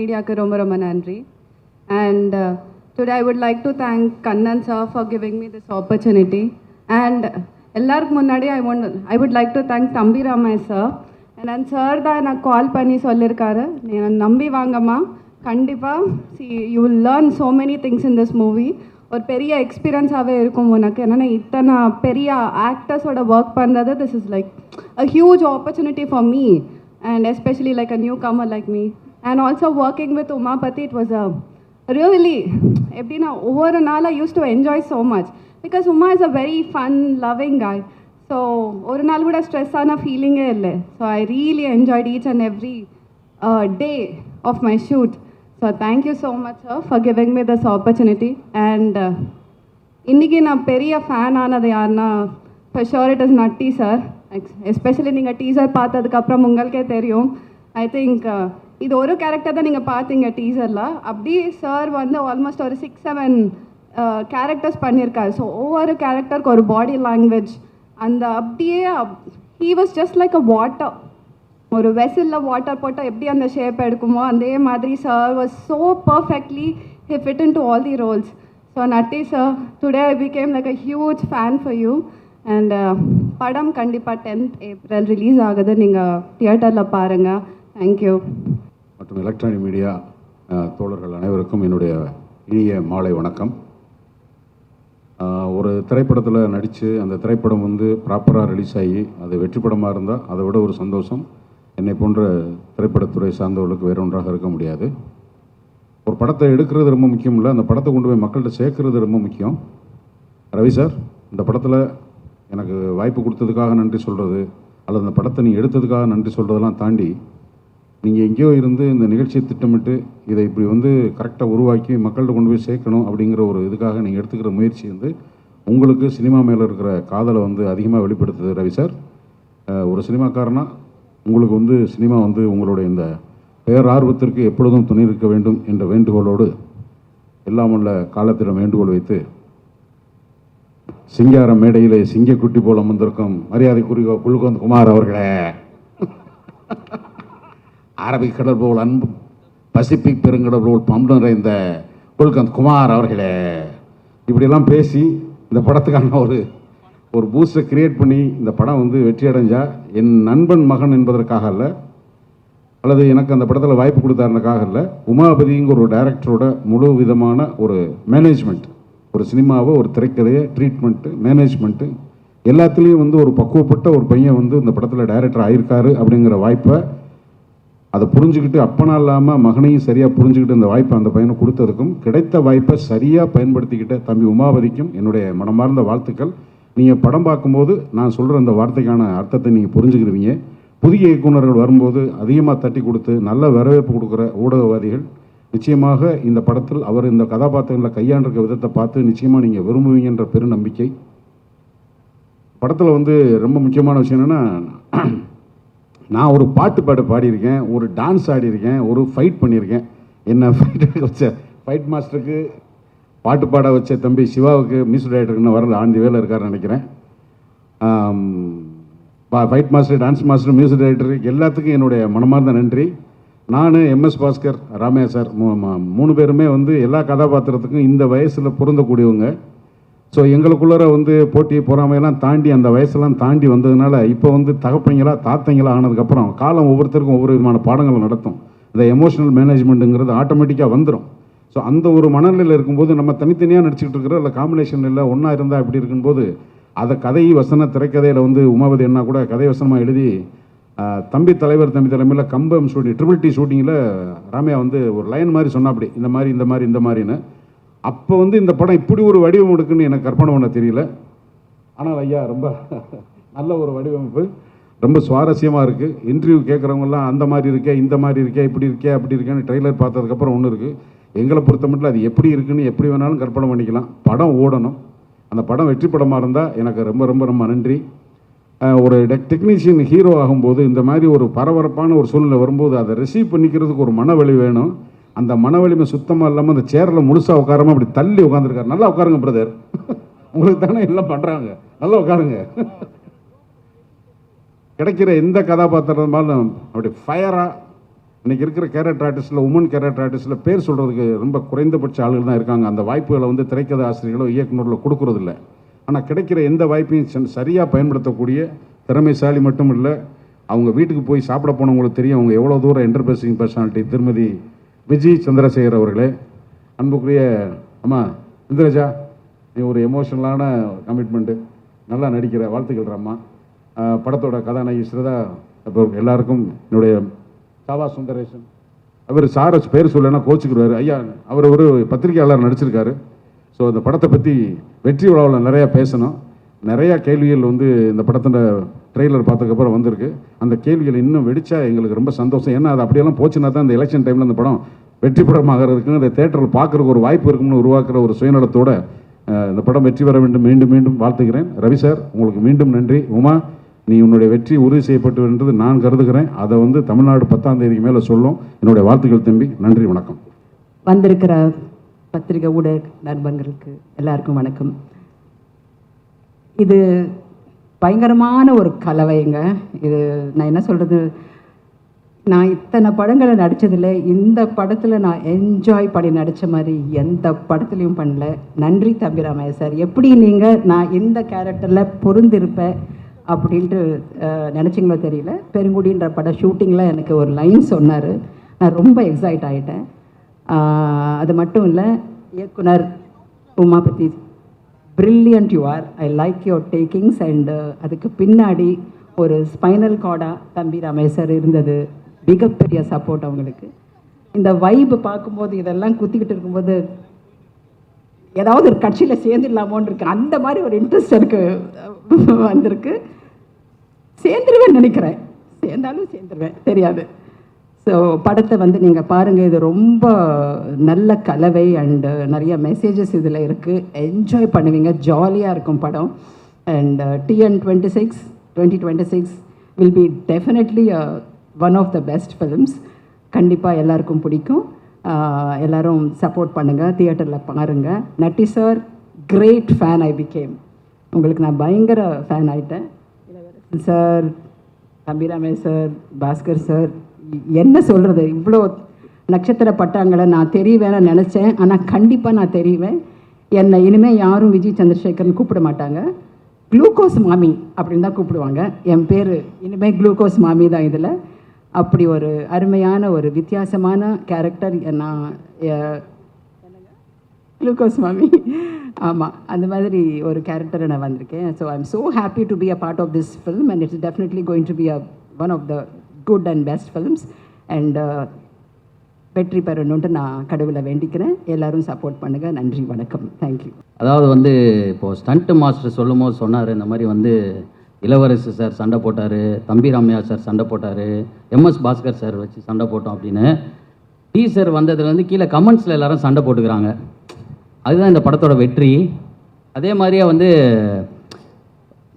மீடியாக்கு ரொம்ப ரொம்ப நன்றி. And today I would like to thank Kannan sir for giving me this opportunity. And எல்லாருக்கு முன்னாடி I would like to thank Thambi Ramay sir. And then sir தான் எனக்கு கால் பண்ணி சொல்லியிருக்காரு, நீ நம்பி வாங்கம்மா, கண்டிப்பாக you will learn so many things in this movie. ஒரு பெரிய எக்ஸ்பீரியன்ஸாகவே இருக்கும் உனக்கு. என்னென்னா இத்தனை பெரிய ஆக்டர்ஸோட ஒர்க் பண்ணுறது, this is like a huge opportunity for me and especially like a newcomer like me. And also working with Umapati, it was a really, எப்படின்னா ஒவ்வொரு நாள் I used to enjoy so much because Uma is a very fun loving guy. So ஒரு நாள் கூட ஸ்ட்ரெஸ்ஸான ஃபீலிங்கே இல்லை. So I really enjoyed each and every day of my shoot. So thank you so much sir for giving me this opportunity. And இன்றைக்கி நான் பெரிய fan ஆனது யாருன்னா, for sure it is Natti sir. Especially நீங்கள் teaser பார்த்ததுக்கப்புறம் உங்களுக்கே தெரியும். I think இது ஒரு கேரக்டர் தான் நீங்கள் பார்த்தீங்க டீசரில். அப்படி சார் வந்து ஆல்மோஸ்ட் ஒரு 6-7 கேரக்டர்ஸ் பண்ணியிருக்காரு. ஸோ ஒவ்வொரு கேரக்டருக்கு ஒரு பாடி லாங்குவேஜ், அந்த அப்படியே he was just like a water. ஒரு வெசலில் வாட்டர் போட்டால் எப்படி அந்த ஷேப் எடுக்குமோ அதே மாதிரி sir was so perfectly he fit into all the roles. So Natty sir, today I became like a huge fan for you. And படம் கண்டிப்பாக 10th April release ஆகுது, நீங்கள் தியேட்டரில் பாருங்கள். தேங்க்யூ. மற்றும் எலக்ட்ரானிக் மீடியா தோழர்கள் அனைவருக்கும் என்னுடைய இனிய மாலை வணக்கம். ஒரு திரைப்படத்தில் நடித்து அந்த திரைப்படம் வந்து ப்ராப்பராக ரிலீஸ் ஆகி அது வெற்றி படமாக இருந்தால் அதை விட ஒரு சந்தோஷம் என்னை போன்ற திரைப்படத்துறை சார்ந்தவர்களுக்கு வேறு ஒன்றாக இருக்க முடியாது. ஒரு படத்தை எடுக்கிறது ரொம்ப முக்கியம் இல்லை, அந்த படத்தை கொண்டு போய் மக்கள்கிட்ட சேர்க்கறது ரொம்ப முக்கியம். ரவி சார், இந்த படத்தில் எனக்கு வாய்ப்பு கொடுத்ததுக்காக நன்றி சொல்கிறது அல்லது அந்த படத்தை நீங்கள் எடுத்ததுக்காக நன்றி சொல்கிறதெல்லாம் தாண்டி, நீங்கள் எங்கேயோ இருந்து இந்த நிகழ்ச்சியை திட்டமிட்டு இதை இப்படி வந்து கரெக்டாக உருவாக்கி மக்கள்கிட்ட கொண்டு போய் சேர்க்கணும் அப்படிங்கிற ஒரு இதுக்காக நீங்கள் எடுத்துக்கிற முயற்சி வந்து உங்களுக்கு சினிமா மேலே இருக்கிற காதலை வந்து அதிகமாக வெளிப்படுத்துது ரவி சார். ஒரு சினிமாக்காரனாக உங்களுக்கு வந்து சினிமா வந்து உங்களுடைய இந்த பேரார்வத்திற்கு எப்பொழுதும் துணை இருக்க வேண்டும் என்ற வேண்டுகோளோடு எல்லாம் உள்ள காலத்திடம் வேண்டுகோள் வைத்து, சிங்கார மேடையிலே சிங்கக்குட்டி போல அமர்ந்திருக்கும் மரியாதைக்குரிய குல்கந்த் குமார் அவர்களே, அரபிக் கடல் போல் அன்பு, பசிபிக் பெருங்கடல் போல் பம்பு நிறைந்த குல்கந்த் குமார் அவர்களே, இப்படியெல்லாம் பேசி இந்த படத்துக்கான ஒரு பூஸ்டை கிரியேட் பண்ணி இந்த படம் வந்து வெற்றி அடைஞ்சால் என் நண்பன் மகன் என்பதற்காக இல்லை, அல்லது எனக்கு அந்த படத்தில் வாய்ப்பு கொடுத்தாருக்காக இல்லை, உமாபதிங்கிற ஒரு டைரக்டரோட முழு விதமான ஒரு மேனேஜ்மெண்ட், ஒரு சினிமாவை ஒரு திரைக்கதையை ட்ரீட்மெண்ட்டு மேனேஜ்மெண்ட்டு எல்லாத்துலேயும் வந்து ஒரு பக்குவப்பட்ட ஒரு பையன் வந்து இந்த படத்தில் டைரக்டர் ஆகியிருக்காரு அப்படிங்கிற வாய்ப்பை அதை புரிஞ்சுக்கிட்டு, அப்பனா இல்லாமல் மகனையும் சரியாக புரிஞ்சுக்கிட்டு இந்த வாய்ப்பை அந்த பையனை கொடுத்ததுக்கும், கிடைத்த வாய்ப்பை சரியாக பயன்படுத்திக்கிட்ட தம்பி உமாபதிக்கும் என்னுடைய மனமார்ந்த வாழ்த்துக்கள். நீங்கள் படம் பார்க்கும்போது நான் சொல்கிற அந்த வார்த்தைக்கான அர்த்தத்தை நீங்கள் புரிஞ்சுக்கிடுவீங்க. புதிய இயக்குநர்கள் வரும்போது அதிகமாக தட்டி கொடுத்து நல்ல வரவேற்பு கொடுக்குற ஊடகவாதிகள் நிச்சயமாக இந்த படத்தில் அவர் இந்த கதாபாத்திரங்களை கையாண்டிருக்க விதத்தை பார்த்து நிச்சயமாக நீங்கள் விரும்புவீங்கன்ற பெரும் நம்பிக்கை. படத்தில் வந்து ரொம்ப முக்கியமான விஷயம் என்னென்னா, நான் ஒரு பாட்டு பாடியிருக்கேன், ஒரு டான்ஸ் ஆடியிருக்கேன், ஒரு ஃபைட் பண்ணியிருக்கேன். என்ன ஃபைட் வச்ச ஃபைட் மாஸ்டருக்கு, பாட்டு பாட வச்ச தம்பி சிவாவுக்கு, மியூசிக் டைரக்டருக்குன்னு வரல, ஆண்டி வேலை இருக்காருன்னு நினைக்கிறேன். Fight master, dance master, music director எல்லாத்துக்கும் என்னுடைய மனமார்ந்த நன்றி. நான் எம்எஸ் பாஸ்கர், ராமையா சார் 3 பேருமே வந்து எல்லா கதாபாத்திரத்துக்கும் இந்த வயசில் பொருந்தக்கூடியவங்க. ஸோ எங்களுக்குள்ளார வந்து போட்டி பொறாமையெல்லாம் தாண்டி அந்த வயசெல்லாம் தாண்டி வந்ததுனால இப்போ வந்து தகப்பைங்களா தாத்தைங்களா ஆனதுக்கப்புறம் காலம் ஒவ்வொருத்தருக்கும் ஒவ்வொரு விதமான பாடங்களை நடத்தும். இந்த எமோஷனல் மேனேஜ்மெண்ட்டுங்கிறது ஆட்டோமேட்டிக்காக வந்துடும். ஸோ அந்த ஒரு மனநிலையில் இருக்கும்போது நம்ம தனித்தனியாக நடிச்சுக்கிட்டு இருக்கிற இல்லை காம்பினேஷன் இல்லை ஒன்றா இருந்தால் இப்படி இருக்கும்போது அதை கதை வசன திரைக்கதையில் வந்து உமாபதி என்ன கூட கதை வசனமாக எழுதி தம்பி தலைமையில் கம்பம் ஷூட்டிங் ட்ரிபிள் ஷூட்டிங்கில் ராமையா வந்து ஒரு லைன் மாதிரி சொன்னாப்படி, இந்த மாதிரின்னு. அப்போ வந்து இந்த படம் இப்படி ஒரு வடிவம் எடுக்குன்னு எனக்கு கற்பனை பண்ண தெரியல. ஆனால் ஐயா ரொம்ப நல்ல ஒரு வடிவமைப்பு, ரொம்ப சுவாரஸ்யமாக இருக்குது. இன்டர்வியூ கேட்குறவங்கலாம் அந்த மாதிரி இருக்கே, இந்த மாதிரி இருக்கே, இப்படி இருக்கே, அப்படி இருக்கேன்னு ட்ரெய்லர் பார்த்ததுக்கப்புறம் ஒன்று இருக்குது. எங்களை பொறுத்த மட்டும் அது எப்படி இருக்குன்னு எப்படி வேணாலும் கற்பனை பண்ணிக்கலாம். படம் ஓடணும். அந்த படம் வெற்றி படமாக இருந்தால் எனக்கு ரொம்ப ரொம்ப ரொம்ப நன்றி. ஒரு டெக்னீஷியன் ஹீரோ ஆகும்போது இந்த மாதிரி ஒரு பரபரப்பான ஒரு சூழ்நிலை வரும்போது அதை ரிசீவ் பண்ணிக்கிறதுக்கு ஒரு மனவலி வேணும். அந்த மனவலிமை சுத்தமாக இல்லாமல் அந்த சேரில் முழுசாக உட்காராமல் அப்படி தள்ளி உட்காந்துருக்காரு. நல்லா உட்காருங்க பிரதர், உங்களுக்கு தானே எல்லாம் பண்ணுறாங்க, நல்லா உட்காருங்க. கிடைக்கிற எந்த கதாபாத்திரமாலும் அப்படி ஃபயராக இன்றைக்கி இருக்கிற கேரக்டர் ஆர்டிஸ்ட்டில் உமன் கேரக்டர் ஆர்டிஸ்ட்டில் பேர் சொல்கிறதுக்கு ரொம்ப குறைந்தபட்ச ஆளுகள் தான் இருக்காங்க. அந்த வாய்ப்புகளை வந்து திரைக்கதை ஆசிரியர்களோ இயக்குநர்களோ கொடுக்குறதில்ல. ஆனால் கிடைக்கிற எந்த வாய்ப்பையும் சரியாக பயன்படுத்தக்கூடிய திறமைசாலி மட்டும் இல்லை, அவங்க வீட்டுக்கு போய் சாப்பிட போனவங்களுக்கு தெரியும் அவங்க எவ்வளோ தூரம் என்டர்பிரைசிங் பர்சனாலிட்டி. திருமதி விஜய் சந்திரசேகர் அவர்களே, அன்புக்குரிய அம்மா இந்திரஜா, நீ ஒரு எமோஷனலான கமிட்மெண்ட்டு, நல்லா நடிக்கிற, வாழ்த்துக்கள் அம்மா. படத்தோட கதாநாயகி ஸ்ரதா, அப்போ எல்லாருக்கும் என்னுடைய சாவா சுந்தரேசன். அவர் சாரை பேர் சொல்லலைன்னா கோச்சுக்குருவார். ஐயா அவர் ஒரு பத்திரிகையாளர் நடிச்சிருக்காரு. ஸோ அந்த படத்தை பற்றி வெற்றி விழாவில் நிறையா பேசணும். நிறையா கேள்விகள் வந்து இந்த படத்தோட ட்ரெய்லர் பார்த்ததுக்கப்புறம் வந்திருக்கு. அந்த கேள்விகள் இன்னும் வெடிச்சா எங்களுக்கு ரொம்ப சந்தோஷம். ஏன்னா அது அப்படியெல்லாம் போச்சுன்னா தான் இந்த எலெக்ஷன் டைமில் அந்த படம் வெற்றி படமாகிறதுக்கு அந்த தேட்டரில் பார்க்குறதுக்கு ஒரு வாய்ப்பு இருக்கும்னு உருவாக்குற ஒரு சுயநலத்தோட இந்த படம் வெற்றி பெற வேண்டும் மீண்டும் மீண்டும் வாழ்த்துக்கிறேன். ரவி சார், உங்களுக்கு மீண்டும் நன்றி. உமா, நீ உன்னுடைய வெற்றி உறுதி செய்யப்பட்டு என்றது நான் கருதுகிறேன். அதை வந்து தமிழ்நாடு 10ஆம் தேதிக்கு மேலே சொல்லும். என்னுடைய வாழ்த்துக்கள் தம்பி. நன்றி, வணக்கம். வந்திருக்கிற பத்திரிகை ஊடக நண்பர்களுக்கு எல்லாருக்கும் வணக்கம். இது பயங்கரமான ஒரு கலவைங்க. இது நான் என்ன சொல்கிறது, நான் இத்தனை படங்களை நடித்ததில் இந்த படத்தில் நான் என்ஜாய் பண்ணி நடித்த மாதிரி எந்த படத்துலையும் பண்ணல. நன்றி தம்பிராமையா சார். எப்படி நீங்கள் நான் இந்த கேரக்டரில் பொருந்திருப்பேன் அப்படின்ட்டு நினச்சிங்களோ தெரியல. பெருங்குடின்ற படம் ஷூட்டிங்கில் எனக்கு ஒரு லைன் சொன்னார். நான் ரொம்ப எக்ஸைட் ஆகிட்டேன். அது மட்டும் இல்லை, இயக்குனர் Umapathi, brilliant you are. I like your takings. And அதுக்கு பின்னாடி ஒரு ஸ்பைனல் கார்டாக தம்பி ரமேஷர் இருந்தது. மிகப்பெரிய சப்போர்ட் அவங்களுக்கு. இந்த வைப்பு பார்க்கும்போது, இதெல்லாம் குத்திக்கிட்டு இருக்கும்போது ஏதாவது ஒரு கட்சியில் சேர்ந்துடலாமோன்னு இருக்கு. அந்த மாதிரி ஒரு இன்ட்ரெஸ்ட் எனக்கு வந்திருக்கு. சேர்ந்துருவேன்னு நினைக்கிறேன். சேர்ந்தாலும் சேர்ந்துருவேன், தெரியாது. ஸோ படத்தை வந்து நீங்கள் பாருங்கள். இது ரொம்ப நல்ல கலவை அண்டு நிறைய மெசேஜஸ் இதில் இருக்குது. என்ஜாய் பண்ணுவீங்க. ஜாலியாக இருக்கும் படம். And TN 2026 will be definitely one of the best films. கண்டிப்பாக எல்லாருக்கும் பிடிக்கும். எல்லோரும் சப்போர்ட் பண்ணுங்கள், தியேட்டரில் பாருங்கள். Natty sir, great fan I become. உங்களுக்கு நான் பயங்கர ஃபேன் ஆகிட்டேன். சார், தம்பிராமே சார், பாஸ்கர் சார், என்ன சொல்கிறது, இவ்வளோ நட்சத்திர பட்டாங்களை நான் தெரிவேன்னு நினச்சேன். ஆனால் கண்டிப்பாக நான் தெரிவேன். என்னை இனிமேல் யாரும் விஜய் சந்திரசேகர்னு கூப்பிட மாட்டாங்க. குளுக்கோஸ் மாமி அப்படின்னு தான் கூப்பிடுவாங்க. என் பேர் இனிமேல் குளுக்கோஸ் மாமி தான். இதில் அப்படி ஒரு அருமையான ஒரு வித்தியாசமான கேரக்டர். நான் குளுக்கோஸ் மாமி, ஆமாம், அந்த மாதிரி ஒரு கேரக்டரை நான் வந்திருக்கேன். So I am so happy to be a part of this film and it's definitely going to be one of the good and best films. And வெற்றி பெறணுன்ட்டு நான் கடவுளை வேண்டிக்கிறேன். எல்லோரும் சப்போர்ட் பண்ணுங்கள். நன்றி, வணக்கம், தேங்க்யூ. அதாவது வந்து இப்போது ஸ்டண்ட் மாஸ்டர் சொல்லும் போது சொன்னார், இந்த மாதிரி வந்து இளவரசு சார் சண்டை போட்டார், தம்பி ராமையா சார் சண்டை போட்டார், MS பாஸ்கர் சார் வச்சு சண்டை போட்டோம் அப்படின்னு. டீசர் வந்ததுலேருந்து கீழே கமெண்ட்ஸில் எல்லாரும் சண்டை போட்டுக்கிறாங்க. அதுதான் இந்த படத்தோட வெற்றி. அதே மாதிரியே வந்து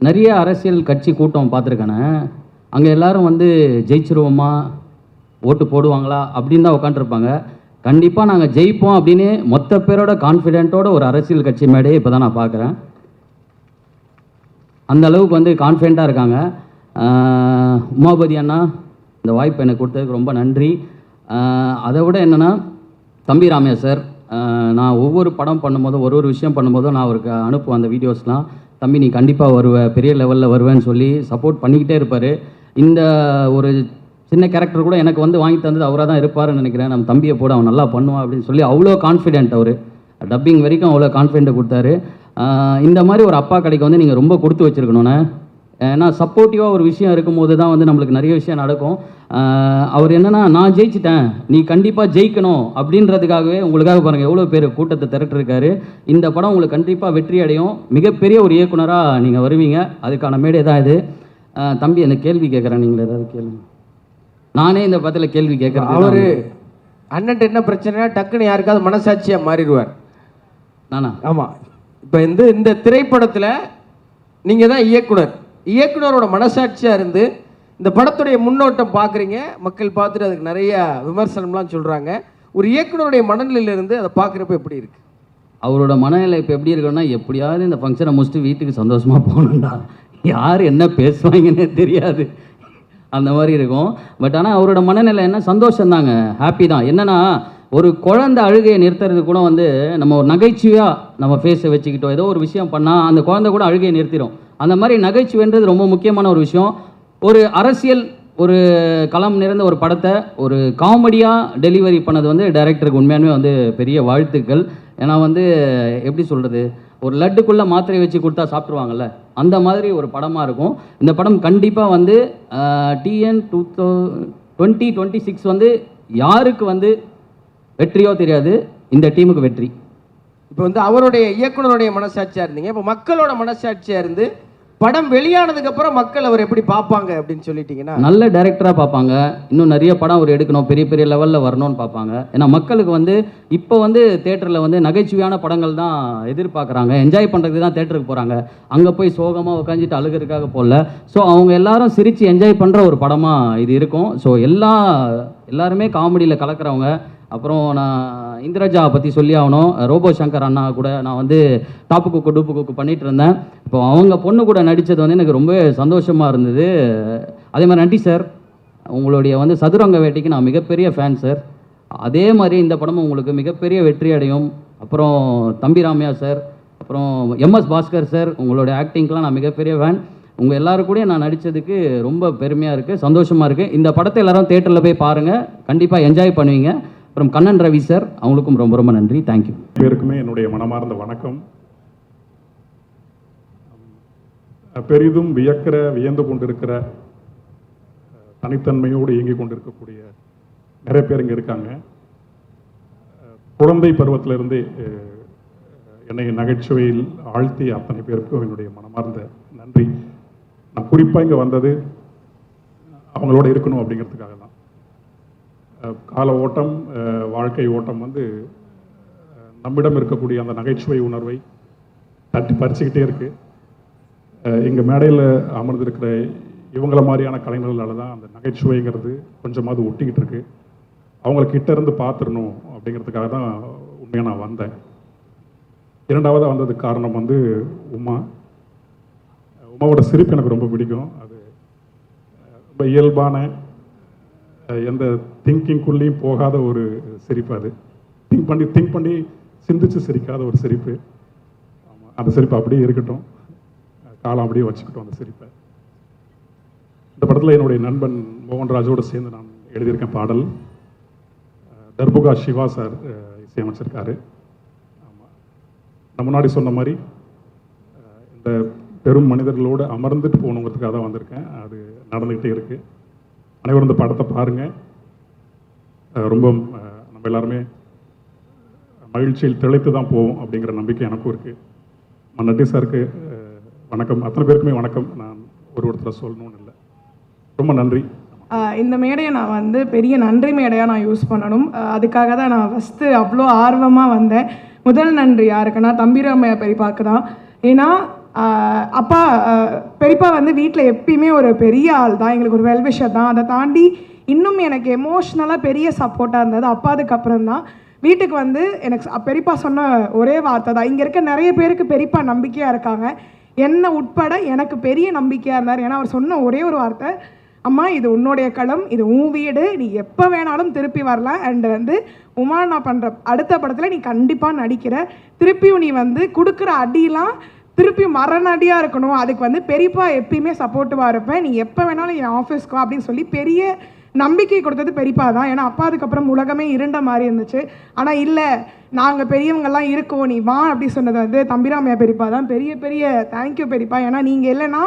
நிறைய அரசியல் கட்சி கூட்டம் பார்த்துருக்கானே, அங்கே எல்லாரும் வந்து ஜெயிச்சிருவோமா, ஓட்டு போடுவாங்களா அப்படின்னு தான் உட்காந்துருப்பாங்க. கண்டிப்பாக நாங்கள் ஜெயிப்போம் அப்படின்னு மொத்த பேரோட கான்ஃபிடென்ட்டோட ஒரு அரசியல் கட்சி மேடையே இப்போ தான் நான் பார்க்குறேன். அந்த அளவுக்கு வந்து கான்ஃபிடென்ட்டாக இருக்காங்க. உமாபதி அண்ணா, இந்த வாய்ப்பு எனக்கு கொடுத்ததுக்கு ரொம்ப நன்றி. அதை விட என்னென்னா, தம்பி ராமையா சார், நான் ஒவ்வொரு படம் பண்ணும்போதும் ஒரு விஷயம் பண்ணும்போதும் நான் அவருக்கு அனுப்புவேன் அந்த வீடியோஸ்லாம். தம்பி நீ கண்டிப்பாக வருவ, பெரிய லெவலில் வருவேன்னு சொல்லி சப்போர்ட் பண்ணிக்கிட்டே இருப்பார். இந்த ஒரு சின்ன கேரக்டர் கூட எனக்கு வந்து வாங்கி தந்தது அவராக தான் இருப்பாருன்னு நினைக்கிறேன். நம்ம தம்பியை போட அவன் நல்லா பண்ணுவான் அப்படின்னு சொல்லி அவ்வளோ கான்ஃபிடென்ட். அவர் டப்பிங் வரைக்கும் அவ்வளோ கான்ஃபிடென்ட்டை கொடுத்தாரு. இந்த மாதிரி ஒரு அப்பா கடைக்கு வந்து நீங்கள் ரொம்ப கொடுத்து வச்சுருக்கணுண்ணே. ஏன்னா சப்போர்ட்டிவாக ஒரு விஷயம் இருக்கும்போது தான் வந்து நம்மளுக்கு நிறைய விஷயம் நடக்கும். அவர் என்னென்னா, நான் ஜெயிச்சிட்டேன், நீ கண்டிப்பாக ஜெயிக்கணும் அப்படின்றதுக்காகவே உங்களுக்காக பாருங்கள் எவ்வளோ பேர் கூட்டத்தை திரட்டிருக்காரு. இந்த படம் உங்களுக்கு கண்டிப்பாக வெற்றி அடையும். மிகப்பெரிய ஒரு இயக்குனராக நீங்கள் வருவீங்க. அதுக்கான மேடை தான் இது. தம்பி, அந்த கேள்வி கேட்குறேன், நீங்கள் ஏதாவது கேள்வி. நானே இந்த படத்தில் கேள்வி கேட்குறேன். அவர் அண்ணன் என்ன பிரச்சனைனா டக்குன்னு யாருக்காவது மனசாட்சியாக மாறிடுவார். நானா? ஆமாம். இப்போ இந்த திரைப்படத்தில் நீங்கள் தான் இயக்குனரோட மனசாட்சியாக இருந்து இந்த படத்துடைய முன்னோட்டம் பார்க்குறீங்க. மக்கள் பார்த்துட்டு அதுக்கு நிறைய விமர்சனம்லாம் சொல்கிறாங்க. ஒரு இயக்குனருடைய மனநிலையிலிருந்து அதை பார்க்குறப்ப எப்படி இருக்குது? அவரோட மனநிலை இப்போ எப்படி இருக்குன்னா, எப்படியாவது இந்த ஃபங்க்ஷனை முடிச்சுட்டு வீட்டுக்கு சந்தோஷமாக போகணுண்டா, யார் என்ன பேசுவாங்கன்னே தெரியாது, அந்த மாதிரி இருக்கும். பட் ஆனால் அவரோட மனநிலை என்ன, சந்தோஷம் தாங்க, ஹாப்பி தான். என்னென்னா ஒரு குழந்தை அழுகையை நிறுத்துறது கூட வந்து நம்ம ஒரு நகைச்சுவையாக நம்ம ஃபேஸை வச்சுக்கிட்டோம் ஏதோ ஒரு விஷயம் பண்ணால் அந்த குழந்தை கூட அழுகையை நிறுத்திடும். அந்த மாதிரி நகைச்சுவைன்றது ரொம்ப முக்கியமான ஒரு விஷயம். ஒரு அரசியல் ஒரு களம் நிறைந்த ஒரு படத்தை ஒரு காமெடியாக டெலிவரி பண்ணது வந்து டைரக்டருக்கு உண்மையாலுமே வந்து பெரிய வாழ்த்துக்கள். ஏன்னா வந்து எப்படி சொல்கிறது, ஒரு லட்டுக்குள்ளே மாத்திரை வச்சு கொடுத்தா சாப்பிட்ருவாங்கல்ல, அந்த மாதிரி ஒரு படமாக இருக்கும். இந்த படம் கண்டிப்பாக வந்து TN 2026 வந்து யாருக்கு வந்து வெற்றியோ தெரியாது, இந்த டீமுக்கு வெற்றி. இப்போ வந்து அவருடைய இயக்குனருடைய மனசாட்சியாக இருந்தீங்க, இப்போ மக்களோட மனசாட்சியாக இருந்து படம் வெளியானதுக்கு அப்புறம் மக்கள் அவர் எப்படி பார்ப்பாங்க அப்படின்னு சொல்லிட்டீங்கன்னா, நல்ல டைரக்டராக பார்ப்பாங்க. இன்னும் நிறைய படம் அவர் எடுக்கணும், பெரிய பெரிய லெவலில் வரணும்னு பார்ப்பாங்க. ஏன்னா மக்களுக்கு வந்து இப்போ வந்து தேட்டரில் வந்து நகைச்சுவையான படங்கள் தான் எதிர்பார்க்குறாங்க, என்ஜாய் பண்ணுறதுக்கு தான் தேட்டருக்கு போகிறாங்க. அங்கே போய் சோகமாக உட்காந்துட்டு அழுகிறதுக்காக போகல. ஸோ அவங்க எல்லாரும் சிரித்து என்ஜாய் பண்ணுற ஒரு படமாக இது இருக்கும். ஸோ எல்லாருமே காமெடியில் கலக்கிறவங்க. அப்புறம் நான் இந்திரஜா பற்றி சொல்லி ஆகணும். ரோபோ சங்கர் அண்ணா கூட நான் வந்து டாப்பு குக்கு டூப்பு குக்கு பண்ணிகிட்டு இருந்தேன். இப்போ அவங்க பொண்ணு கூட நடித்தது வந்து எனக்கு ரொம்ப சந்தோஷமாக இருந்தது. அதே மாதிரி நன்றி சார், உங்களுடைய வந்து சதுரங்க வேட்டைக்கு நான் மிகப்பெரிய ஃபேன் சார். அதே மாதிரி இந்த படமும் உங்களுக்கு மிகப்பெரிய வெற்றி அடையும். அப்புறம் தம்பி ராமையா சார், அப்புறம் MS பாஸ்கர் சார், உங்களுடைய ஆக்டிங்க்கெலாம் நான் மிகப்பெரிய ஃபேன். உங்கள் எல்லாரும் கூட நான் நடித்ததுக்கு ரொம்ப பெருமையாக இருக்குது, சந்தோஷமாக இருக்குது. இந்த படத்தை எல்லாரும் தேட்டரில் போய் பாருங்கள், கண்டிப்பாக என்ஜாய் பண்ணுவீங்க. அப்புறம் கண்ணன் ரவி சார், அவங்களுக்கும் ரொம்ப ரொம்ப நன்றி. தேங்க்யூ. பேருக்குமே என்னுடைய மனமார்ந்த வணக்கம். பெரிதும் வியந்து கொண்டிருக்கிற தனித்தன்மையோடு இயங்கிக் கொண்டிருக்கக்கூடிய நிறைய பேர் இங்கே இருக்காங்க. குழந்தை பருவத்திலிருந்தே என்னை நகைச்சுவையில் ஆழ்த்திய அத்தனை பேருக்கும் என்னுடைய மனமார்ந்த நன்றி. நான் குறிப்பாக இங்கே வந்தது அவங்களோட இருக்கணும் அப்படிங்கிறதுக்காக தான். கால ஓட்டம், வாழ்க்கை ஓட்டம் வந்து நம்மிடம் இருக்கக்கூடிய அந்த நகைச்சுவை உணர்வை தட்டி பறிச்சுக்கிட்டே இருக்குது. இங்கே மேடையில் அமர்ந்திருக்கிற இவங்கள மாதிரியான கலைஞர்களால் தான் அந்த நகைச்சுவைங்கிறது கொஞ்சமாவது ஒட்டிக்கிட்டு இருக்கு. அவங்கள கிட்ட இருந்து பார்த்துடணும் அப்படிங்கிறதுக்காக தான் உண்மையாக நான் வந்தேன். இரண்டாவதாக வந்ததுக்கு காரணம் வந்து உமாவோட சிரிப்பு எனக்கு ரொம்ப பிடிக்கும். அது ரொம்ப இயல்பான, எந்த திங்கிங்குள்ளேயும் போகாத ஒரு சிரிப்பு. அது திங்க் பண்ணி சிந்திச்சு சிரிக்காத ஒரு சிரிப்பு. ஆமாம், அந்த சிரிப்பு அப்படியே இருக்கட்டும், காலம் அப்படியே வச்சுக்கிட்டோம் அந்த சிரிப்பை. இந்த படத்தில் என்னுடைய நண்பன் மோகன்ராஜோடு சேர்ந்து நான் எழுதியிருக்கேன் பாடல். தர்புகா சிவா சார் இசையமைச்சிருக்காரு. ஆமாம், நான் முன்னாடி சொன்ன மாதிரி இந்த பெரும் மனிதர்களோடு அமர்ந்துட்டு போகணுங்கிறதுக்காக தான் வந்திருக்கேன். அது நடந்துக்கிட்டே இருக்குது. அனைவரும் இந்த படத்தை பாருங்கள். ரொம்ப நம்ம எல்லாருமே மகிழ்ச்சியில் திளைத்து தான் போவோம் அப்படிங்கிற நம்பிக்கை எனக்கும் இருக்குது. நட்டி சாருக்கு வணக்கம், அத்தனை பேருக்குமே வணக்கம். நான் ஒருத்தரை சொல்லணும்னு இல்லை. ரொம்ப நன்றி. இந்த மேடையை நான் வந்து பெரிய நன்றி மேடையாக நான் யூஸ் பண்ணணும். அதுக்காக தான் நான் ஃபஸ்ட்டு அவ்வளோ ஆர்வமாக வந்தேன். முதல் நன்றி யாருக்குன்னா தம்பிராமையா பெரியப்பாக்கு தான். ஏன்னா அப்பா பெரியப்பா வந்து வீட்டில் எப்பயுமே ஒரு பெரிய ஆள் தான், எங்களுக்கு ஒரு வெல்விஷர் தான். அதை தாண்டி இன்னும் எனக்கு எமோஷ்னலாக பெரிய சப்போர்ட்டாக இருந்தது அப்பா. அதுக்கப்புறம் தான் வீட்டுக்கு வந்து எனக்கு பெரியப்பா சொன்ன ஒரே வார்த்தை தான். இங்கே இருக்க நிறைய பேருக்கு பெரியப்பா நம்பிக்கையாக இருக்காங்க, என்னை உட்பட எனக்கு பெரிய நம்பிக்கையாக இருந்தார். ஏன்னா அவர் சொன்ன ஒரே ஒரு வார்த்தை, அம்மா இது உன்னுடைய களம், இது உன் வீடு, நீ எப்போ வேணாலும் திருப்பி வரலாம். அண்ட் வந்து உமா நான் பண்ணுற அடுத்த படத்தில் நீ கண்டிப்பாக நடிக்கிற, திருப்பியும் நீ வந்து கொடுக்குற அடியெலாம் திருப்பி மரணடியாக இருக்கணும், அதுக்கு வந்து பெரியப்பா எப்பயுமே சப்போர்ட்டிவாக இருப்பேன், நீ எப்போ வேணாலும் என் ஆஃபீஸ்க்கோ அப்படின்னு சொல்லி பெரிய நம்பிக்கை கொடுத்தது பெரியப்பா தான். ஏன்னா அப்பா அதுக்கப்புறம் உலகமே இருண்ட மாதிரி இருந்துச்சு. ஆனால் இல்லை, நாங்கள் பெரியவங்கெல்லாம் இருக்கோம், நீ வா அப்படி சொன்னது வந்து தம்பிராமையா பெரியப்பா தான். பெரிய பெரிய தேங்க்யூ பெரியப்பா. ஏன்னா நீங்கள் இல்லைன்னா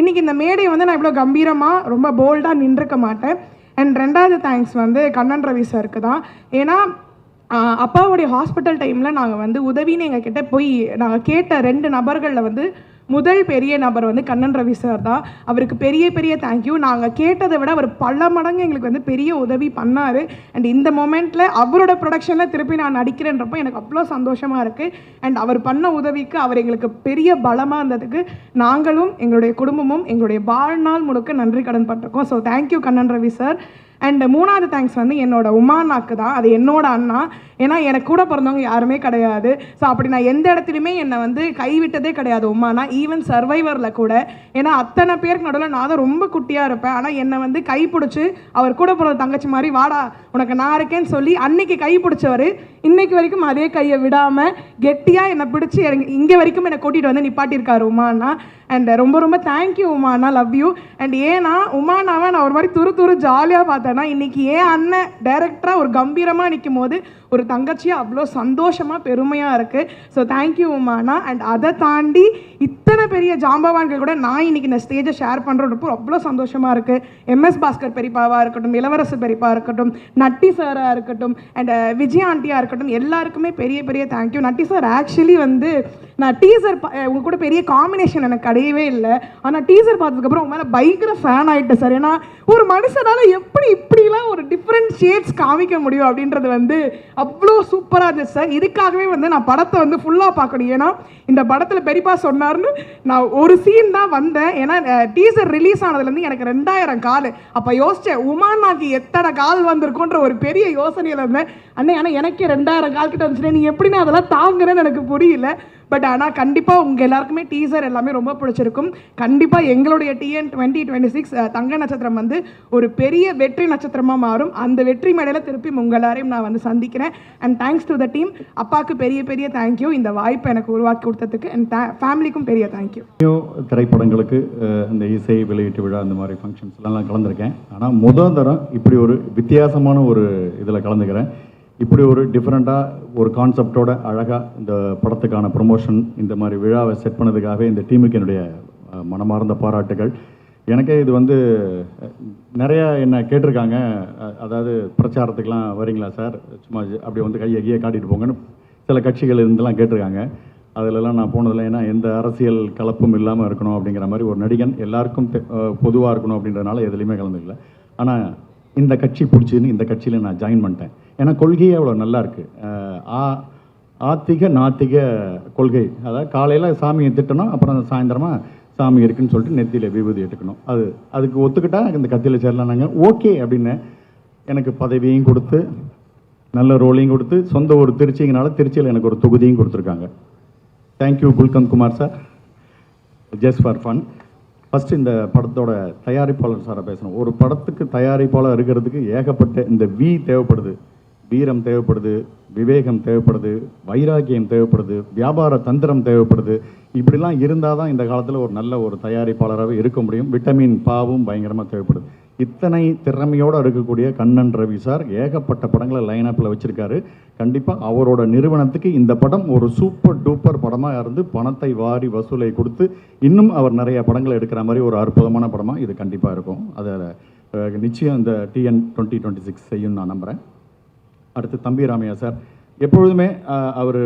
இன்றைக்கி இந்த மேடை வந்து நான் இவ்வளோ கம்பீரமாக ரொம்ப போல்டாக நின்றுக்க மாட்டேன். அண்ட் ரெண்டாவது தேங்க்ஸ் வந்து கண்ணன் ரவி சாருக்கு தான். ஏன்னா அப்பாவுடைய ஹாஸ்பிட்டல் டைமில் நாங்கள் வந்து உதவின்னு எங்ககிட்ட போய் நாங்கள் கேட்ட 2 நபர்களில் வந்து முதல் பெரிய நபர் வந்து கண்ணன் ரவி சார் தான். அவருக்கு பெரிய பெரிய தேங்க்யூ. நாங்கள் கேட்டதை விட அவர் பல மடங்கு எங்களுக்கு வந்து பெரிய உதவி பண்ணார். அண்ட் இந்த மொமெண்ட்டில் அவரோட ப்ரொடக்ஷனில் திருப்பி நான் நடிக்கிறேன்றப்போ எனக்கு அவ்வளோ சந்தோஷமாக இருக்குது. அண்ட் அவர் பண்ண உதவிக்கு அவர் எங்களுக்கு பெரிய பலமாக இருந்ததுக்கு நாங்களும் எங்களுடைய குடும்பமும் எங்களுடைய வாழ்நாள் முழுக்க நன்றி கடன் பட்டிருக்கோம். So thank you Kannan Ravi sir. And 3வது தேங்க்ஸ் வந்து என்னோட உமானாக்கு தான். அது என்னோட அண்ணா. ஏன்னா எனக்கு கூட பிறந்தவங்க யாருமே கிடையாது. ஸோ அப்படி நான் எந்த இடத்துலையுமே என்னை வந்து கைவிட்டதே கிடையாது உமானா. ஈவன் சர்வைவரில் கூட. ஏன்னா அத்தனை பேருக்கு நடுவில் நான் தான் ரொம்ப குட்டியாக இருப்பேன். ஆனால் என்னை வந்து கைப்பிடிச்சி அவர் கூட பிறந்த தங்கச்சி மாதிரி வாடா உனக்கு நான் இருக்கேன்னு சொல்லி அன்னைக்கு கை பிடிச்சவர் இன்னைக்கு வரைக்கும் அதே கையை விடாமல் கெட்டியாக என்னை பிடிச்சி இங்கே வரைக்கும் என்னை கூட்டிகிட்டு வந்து நிப்பாட்டியிருக்காரு உமானா. அண்ட் ரொம்ப ரொம்ப தேங்க்யூ உமானா, லவ் யூ. அண்ட் ஏன்னா உமானாவை நான் ஒரு மாதிரி துரு ஜாலியாக பார்த்தேன்னா இன்னைக்கு ஏன் அண்ணன் டைரக்டராக ஒரு கம்பீரமாக நிற்கும் போது ஒரு தங்கச்சியாக அவ்வளோ சந்தோஷமாக பெருமையாக இருக்குது. So thank you உமானா. அண்ட் அதை தாண்டி இத்தனை பெரிய ஜாம்பவான்கள் கூட நான் இன்னைக்கு இந்த ஸ்டேஜை ஷேர் பண்ணுறப்போ அவ்வளோ சந்தோஷமாக இருக்குது. எம்எஸ் பாஸ்கர் பெரியப்பாவாக இருக்கட்டும், இளவரசு பெரியப்பா இருக்கட்டும், நட்டி சாராக இருக்கட்டும், அண்ட் விஜய் ஆண்டியாக இருக்கட்டும், எல்லாருக்குமே பெரிய பெரிய தேங்க்யூ. நட்டி சார் ஆக்சுவலி வந்து நான் டீசர் உங்க கூட பெரிய காம்பினேஷன் எனக்கு கிடையவே இல்லை. ஆனால் டீசர் பார்த்ததுக்கப்புறம் உங்க மேலே பயங்கர ஃபேன் ஆகிட்டேன் சார். ஏன்னா ஒரு மனுஷனால் எப்படி இப்படிலாம் ஒரு டிஃப்ரெண்ட் ஷேட்ஸ் காமிக்க முடியும் அப்படின்றது வந்து அவ்வளோ சூப்பராக இருந்துச்சு சார். இதுக்காகவே வந்து நான் படத்தை வந்து ஃபுல்லாக பார்க்கணும். ஏன்னா இந்த படத்தில் பெரியப்பா சொன்னார்னு நான் ஒரு சீன் தான் வந்தேன். ஏன்னா டீசர் ரிலீஸ் ஆனதுலேருந்து எனக்கு 2000 கால். அப்போ யோசித்தேன் உமானாக்கு எத்தனை கால் வந்திருக்குன்ற ஒரு பெரிய யோசனையில் இருந்தேன். அண்ணே ஆனால் எனக்கே 2000 கால் கிட்ட வந்துச்சுனே, நீ எப்படின்னா அதெல்லாம் தாங்குறேன்னு எனக்கு புரியல. பட் ஆனால் கண்டிப்பாக உங்கள் எல்லாருக்குமே டீசர் எல்லாமே ரொம்ப பிடிச்சிருக்கும். கண்டிப்பாக எங்களுடைய TN 2026 தங்க நட்சத்திரம் வந்து ஒரு பெரிய வெற்றி நட்சத்திரமாக மாறும். அந்த வெற்றி மேடையில் திருப்பி உங்கள் எல்லாரையும் நான் வந்து சந்திக்கிறேன். And thanks to the team. அப்பாவுக்கு பெரிய பெரிய தேங்க்யூ இந்த வாய்ப்பை எனக்கு உருவாக்கி கொடுத்ததுக்கு. அண்ட் ஃபேமிலிக்கும் பெரிய தேங்க்யூ. திரைப்படங்களுக்கு இந்த இசை வெளியீட்டு விழா அந்த மாதிரி ஃபங்க்ஷன்ஸ்லாம் நான் கலந்துருக்கேன். ஆனால் முதல் தரம் இப்படி ஒரு வித்தியாசமான ஒரு இதில் கலந்துக்கிறேன். இப்படி ஒரு டிஃப்ரெண்ட்டாக ஒரு கான்செப்டோட அழகாக இந்த படத்துக்கான ப்ரொமோஷன் இந்த மாதிரி விழாவை செட் பண்ணதுக்காகவே இந்த டீமுக்கு என்னுடைய மனமார்ந்த பாராட்டுகள். எனக்கே இது வந்து நிறையா என்ன கேட்டிருக்காங்க, அதாவது பிரச்சாரத்துக்கெலாம் வரீங்களா சார், சும்மா அப்படி வந்து கையை காட்டிட்டு போங்கன்னு சில கட்சிகள் இருந்தெல்லாம் கேட்டிருக்காங்க. அதிலெல்லாம் நான் போனதில்லை. ஏன்னா எந்த அரசியல் கலப்பும் இல்லாமல் இருக்கணும் அப்படிங்கிற மாதிரி ஒரு நடிகன் எல்லாருக்கும் பொதுவாக இருக்கணும் அப்படின்றதுனால எதுலேயுமே கலந்துக்கல. ஆனால் இந்த கட்சி பிடிச்சின்னு இந்த கட்சியில் நான் ஜாயின் பண்ணிட்டேன். ஏன்னா கொள்கையே அவ்வளோ நல்லா இருக்குது. ஆத்திக நாத்திக கொள்கை. அதாவது காலையில் சாமியை திட்டணும், அப்புறம் சாயந்தரமாக சாமி இருக்குன்னு சொல்லிட்டு நெத்தியில் விபூதி எடுக்கணும். அதுக்கு ஒத்துக்கிட்டா இந்த கட்சியில் சேரலானாங்க. ஓகே அப்படின்னு எனக்கு பதவியும் கொடுத்து நல்ல ரோலையும் கொடுத்து சொந்த ஒரு திருச்சிங்கனால திருச்சியில் எனக்கு ஒரு தொகுதியும் கொடுத்துருக்காங்க. Thank you gulkand Kumar sir, just for fun. First இந்த படத்தோட தயாரிப்பாளர் சாரை பேசணும். ஒரு படத்துக்கு தயாரிப்பாளர் இருக்கிறதுக்கு ஏகப்பட்ட இந்த தேவைப்படுது, வீரம் தேவைப்படுது, விவேகம் தேவைப்படுது, வைராக்கியம் தேவைப்படுது, வியாபார தந்திரம் தேவைப்படுது. இப்படிலாம் இருந்தால் தான் இந்த காலத்தில் ஒரு நல்ல ஒரு தயாரிப்பாளராகவே இருக்க முடியும். விட்டமின் பாவும் பயங்கரமாக தேவைப்படுது. இத்தனை திறமையோடு இருக்கக்கூடிய கண்ணன் ரவி சார் ஏகப்பட்ட படங்களை லைனப்பில் வச்சுருக்காரு. கண்டிப்பாக அவரோட நிறுவனத்துக்கு இந்த படம் ஒரு சூப்பர் டூப்பர் படமாக இருந்து பணத்தை வாரி வசூலை கொடுத்து இன்னும் அவர் நிறைய படங்களை எடுக்கிற மாதிரி ஒரு அற்புதமான படமாக இது கண்டிப்பாக இருக்கும். அதை நிச்சயம் இந்த TN 2026 செய்யும் நான் நம்புகிறேன். அடுத்து தம்பி ராமையா சார், எப்பொழுதுமே அவர்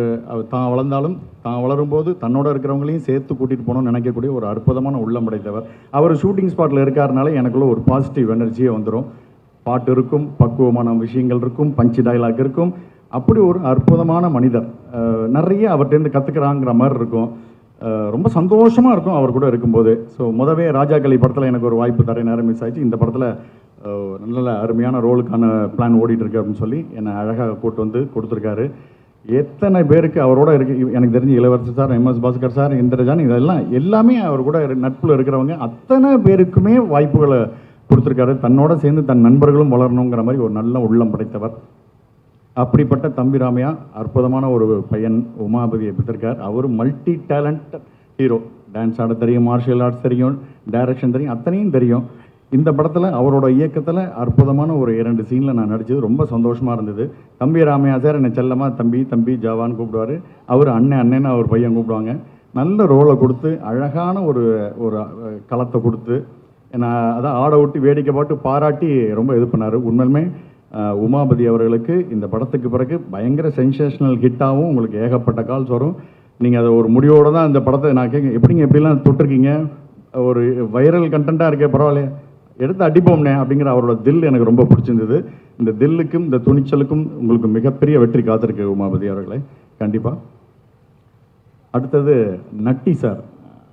தான் வளர்ந்தாலும் தான் வளரும்போது தன்னோட இருக்கிறவங்களையும் சேர்த்து கூட்டிகிட்டு போகணும்னு நினைக்கக்கூடிய ஒரு அற்புதமான உள்ளம் படைத்தவர். அவர் ஷூட்டிங் ஸ்பாட்டில் இருக்காருனால எனக்குள்ள ஒரு பாசிட்டிவ் எனர்ஜியே வந்துடும். பாட்டு இருக்கும், பக்குவமான விஷயங்கள் இருக்கும், பஞ்சு டைலாக் இருக்கும். அப்படி ஒரு அற்புதமான மனிதர். நிறைய அவர்கிட்டருந்து கற்றுக்கிறாங்கிற மாதிரி இருக்கும். ரொம்ப சந்தோஷமாக இருக்கும் அவர் கூட இருக்கும்போது. ஸோ முதவே ராஜாக்களி படத்தில் எனக்கு ஒரு வாய்ப்பு தர நேரம் மிஸ் ஆயிடுச்சு. இந்த படத்தில் நல்ல அருமையான ரோலுக்கான பிளான் ஓடிட்டுருக்கு அப்படின்னு சொல்லி என்னை அழகாக கூட்டு வந்து கொடுத்துருக்காரு. எத்தனை பேருக்கு அவரோட இருக்கு எனக்கு தெரிஞ்சு இளவரசு சார், எம்எஸ் பாஸ்கர் சார், இந்திரஜான், இதெல்லாம் எல்லாமே அவர் கூட நட்பில் இருக்கிறவங்க அத்தனை பேருக்குமே வாய்ப்புகளை கொடுத்துருக்காரு. தன்னோட சேர்ந்து தன் நண்பர்களும் வளரணுங்கிற மாதிரி ஒரு நல்ல உள்ளம் படைத்தவர். அப்படிப்பட்ட தம்பி ராமையா அற்புதமான ஒரு பையன் உமாபதியை பெற்றிருக்கார். அவர் மல்டி டேலண்ட் ஹீரோ. டான்ஸ் ஆட தெரியும், மார்ஷியல் ஆர்ட்ஸ் தெரியும், டைரக்ஷன் தெரியும், அத்தனையும் தெரியும். இந்த படத்தில் அவரோட இயக்கத்தில் அற்புதமான ஒரு 2 சீனில் நான் நடித்தது ரொம்ப சந்தோஷமாக இருந்தது. தம்பி ராமையா சார் என்னை செல்லமாக தம்பி தம்பி ஜாவான்னு கூப்பிடுவார். அவர் அண்ணன்னு அவர் பையன் கூப்பிடுவாங்க. நல்ல ரோலை கொடுத்து அழகான ஒரு ஒரு களத்தை கொடுத்து நான் அதான் ஆட விட்டு வேடிக்கை பாட்டு பாராட்டி ரொம்ப இது பண்ணார். உண்மையிலுமே உமாபதி அவர்களுக்கு இந்த படத்துக்கு பிறகு பயங்கர சென்சேஷனல் ஹிட்டாகவும் உங்களுக்கு ஏகப்பட்ட கால்ஸ் வரும். நீங்கள் அதை ஒரு முடிவோடு தான் இந்த படத்தை நான் எப்படிங்க எப்படிலாம் தொட்டிருக்கீங்க, ஒரு வைரல் கண்டென்ட்டாக இருக்கே பரவாயில்லையே எடுத்து அடிப்போம்னே அப்படிங்கிற அவரோட தில் எனக்கு ரொம்ப பிடிச்சிருந்தது. இந்த தில்லுக்கும் இந்த துணிச்சலுக்கும் உங்களுக்கு மிகப்பெரிய வெற்றி காத்திருக்கு உமாபதி அவர்களை கண்டிப்பாக. அடுத்தது நட்டி சார்.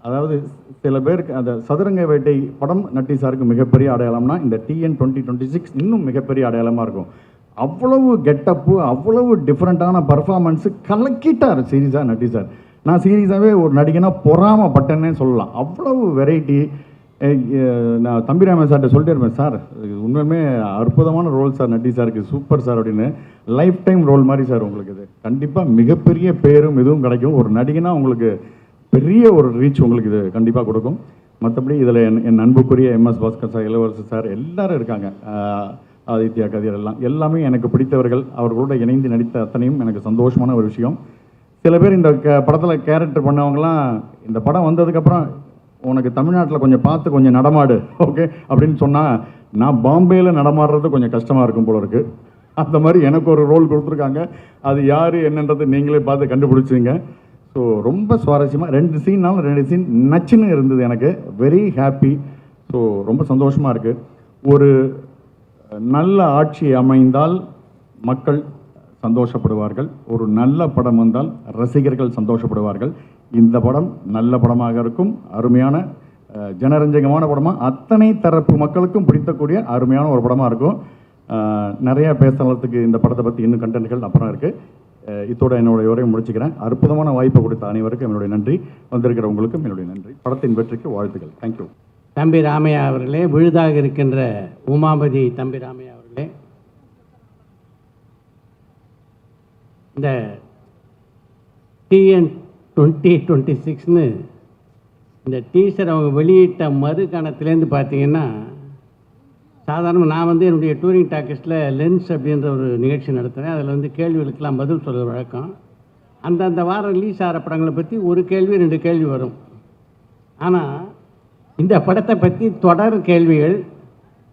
அதாவது சில பேருக்கு அந்த சதுரங்க வேட்டை படம் நட்டி சாருக்கு மிகப்பெரிய அடையாளம்னா இந்த TN 2026 இன்னும் மிகப்பெரிய அடையாளமாக இருக்கும். அவ்வளவு கெட்டப்பு, அவ்வளவு டிஃப்ரெண்ட்டான பர்ஃபார்மன்ஸு கலக்கிட்டார் சீரியஸாக நட்டி சார். நான் சீரியஸாகவே ஒரு நடிகனாக பொறாமப்பட்டேன்னே சொல்லலாம். அவ்வளவு வெரைட்டி. நான் தம்பிராம சார்கிட்ட சொல்லிட்டே இருப்பேன், சார் உண்மையுமே அற்புதமான ரோல் சார் நட்டி சாருக்கு, சூப்பர் சார் அப்படின்னு. லைஃப் டைம் ரோல் மாதிரி சார் உங்களுக்கு இது கண்டிப்பாக மிகப்பெரிய பேரும் இதுவும் கிடைக்கும். ஒரு நடிகனாக உங்களுக்கு பெரிய ஒரு ரீச் உங்களுக்கு இது கண்டிப்பாக கொடுக்கும். மற்றபடி இதில் என் அன்புக்குரிய MS பாஸ்கர் சார், இளவரசர் சார் எல்லாரும் இருக்காங்க, ஆதித்யா கதிர் எல்லாமே எனக்கு பிடித்தவர்கள். அவர்களோட இணைந்து நடித்த அத்தனையும் எனக்கு சந்தோஷமான ஒரு விஷயம். சில பேர் இந்த படத்தில் கேரக்டர் பண்ணவங்களாம் இந்த படம் வந்ததுக்கப்புறம் உனக்கு தமிழ்நாட்டில் கொஞ்சம் பார்த்து கொஞ்சம் நடமாடு ஓகே அப்படின்னு சொன்னால், நான் பாம்பேயில் நடமாடுறது கொஞ்சம் கஷ்டமாக இருக்கும் போல இருக்குது. அந்த மாதிரி எனக்கு ஒரு ரோல் கொடுத்துருக்காங்க. அது யார் என்னன்றது நீங்களே பார்த்து கண்டுபிடிச்சிங்க. ஸோ ரொம்ப சுவாரஸ்யமாக 2 சீன்னாலும் 2 சீன் நச்சுன்னு இருந்தது. எனக்கு வெரி ஹாப்பி. ஸோ ரொம்ப சந்தோஷமாக இருக்குது. ஒரு நல்ல ஆட்சி அமைந்தால் மக்கள் சந்தோஷப்படுவார்கள். ஒரு நல்ல படம் வந்தால் ரசிகர்கள் சந்தோஷப்படுவார்கள். இந்த படம் நல்ல படமாக இருக்கும். அருமையான ஜனரஞ்சகமான படமாக அத்தனை தரப்பு மக்களுக்கும் பிடித்தக்கூடிய அருமையான ஒரு படமாக இருக்கும். நிறையா பேசுறதுக்கு இந்த படத்தை பற்றி இன்னும் கண்டென்ட்கள் அப்புறம் இருக்குது. இதோட என்னுடைய உரையை முடிச்சுக்கிறேன். அற்புதமான வாய்ப்பை கொடுத்த அனைவருக்கும் என்னுடைய நன்றி. வந்திருக்கிற உங்களுக்கும் என்னுடைய நன்றி. படத்தின் வெற்றிக்கு வாழ்த்துக்கள். தேங்க்யூ. தம்பி ராமையா அவர்களே, விழுதாக இருக்கின்ற உமாபதி தம்பி ராமையா அவர்களே, இந்த TN 2026ன்னு இந்த டீசர் அவங்க வெளியிட்ட மறு கணத்துலேருந்து பார்த்தீங்கன்னா, சாதாரணமாக நான் வந்து என்னுடைய டூரிங் டாக்கீஸில் லென்ஸ் அப்படின்ற ஒரு நிகழ்ச்சி நடத்துகிறேன். அதில் வந்து கேள்விகளுக்கெல்லாம் பதில் சொல்கிற வழக்கம். அந்தந்த வாரம் ரிலீஸ் ஆகிற படங்களை பற்றி ஒரு கேள்வி 2 கேள்வி வரும். ஆனால் இந்த படத்தை பற்றி தொடர் கேள்விகள்.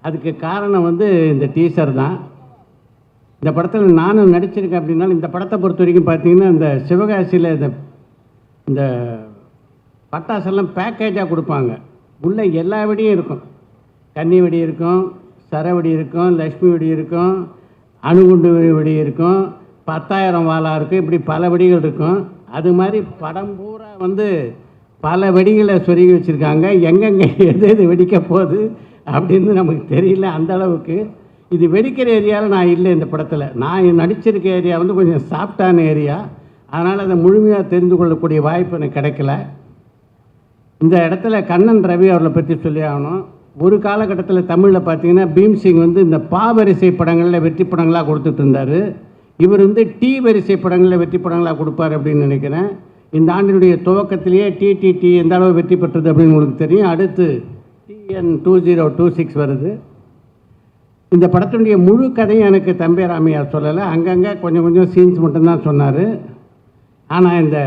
அதுக்கு காரணம் வந்து இந்த டீசர் தான். இந்த படத்தில் நானும் நடிச்சிருக்கேன். அப்படின்னாலும் இந்த படத்தை பொறுத்த வரைக்கும் பார்த்தீங்கன்னா, இந்த சிவகாசியில் இந்த பட்டாசெல்லாம் பேக்கேஜாக கொடுப்பாங்க. உள்ளே எல்லா வெடியும் இருக்கும். கன்னி வெடி இருக்கும், சரவெடி இருக்கும், லக்ஷ்மி வெடி இருக்கும், அணுகுண்டு வெடி இருக்கும், 10,000 வாலா இருக்கும். இப்படி பல வெடிகள் இருக்கும். அது மாதிரி படம் பூரா வந்து பல வெடிகளை சொருகி வச்சுருக்காங்க. எங்கெங்கே எது வெடிக்க போகுது அப்படின்னு நமக்கு தெரியல. அந்த அளவுக்கு இது வெடிக்கிற ஏரியாவில் நான் இல்லை. இந்த படத்தில் நான் நடிச்சிருக்க ஏரியா வந்து கொஞ்சம் சாஃப்டான ஏரியா. அதனால் அதை முழுமையாக தெரிந்து கொள்ளக்கூடிய வாய்ப்பு எனக்கு கிடைக்கல. இந்த இடத்துல கண்ணன் ரவி அவர்களை பற்றி சொல்லி ஆகணும். ஒரு காலகட்டத்தில் தமிழில் பார்த்தீங்கன்னா பீம்சிங் வந்து இந்த வரிசை படங்களில் வெற்றி படங்களாக கொடுத்துட்டு இருந்தார். இவர் வந்து வரிசை படங்களில் வெற்றி படங்களாக கொடுப்பார் அப்படின்னு நினைக்கிறேன். இந்த ஆண்டினுடைய துவக்கத்திலேயே டிடிடி எந்த அளவு வெற்றி பெற்றது அப்படின்னு உங்களுக்கு தெரியும். அடுத்து TN 2026 வருது. இந்த படத்தினுடைய முழு கதையும் எனக்கு தம்பி ராமையா சொல்லலை. அங்கங்கே கொஞ்சம் கொஞ்சம் சீன்ஸ் மட்டும்தான் சொன்னார். ஆனால் இந்த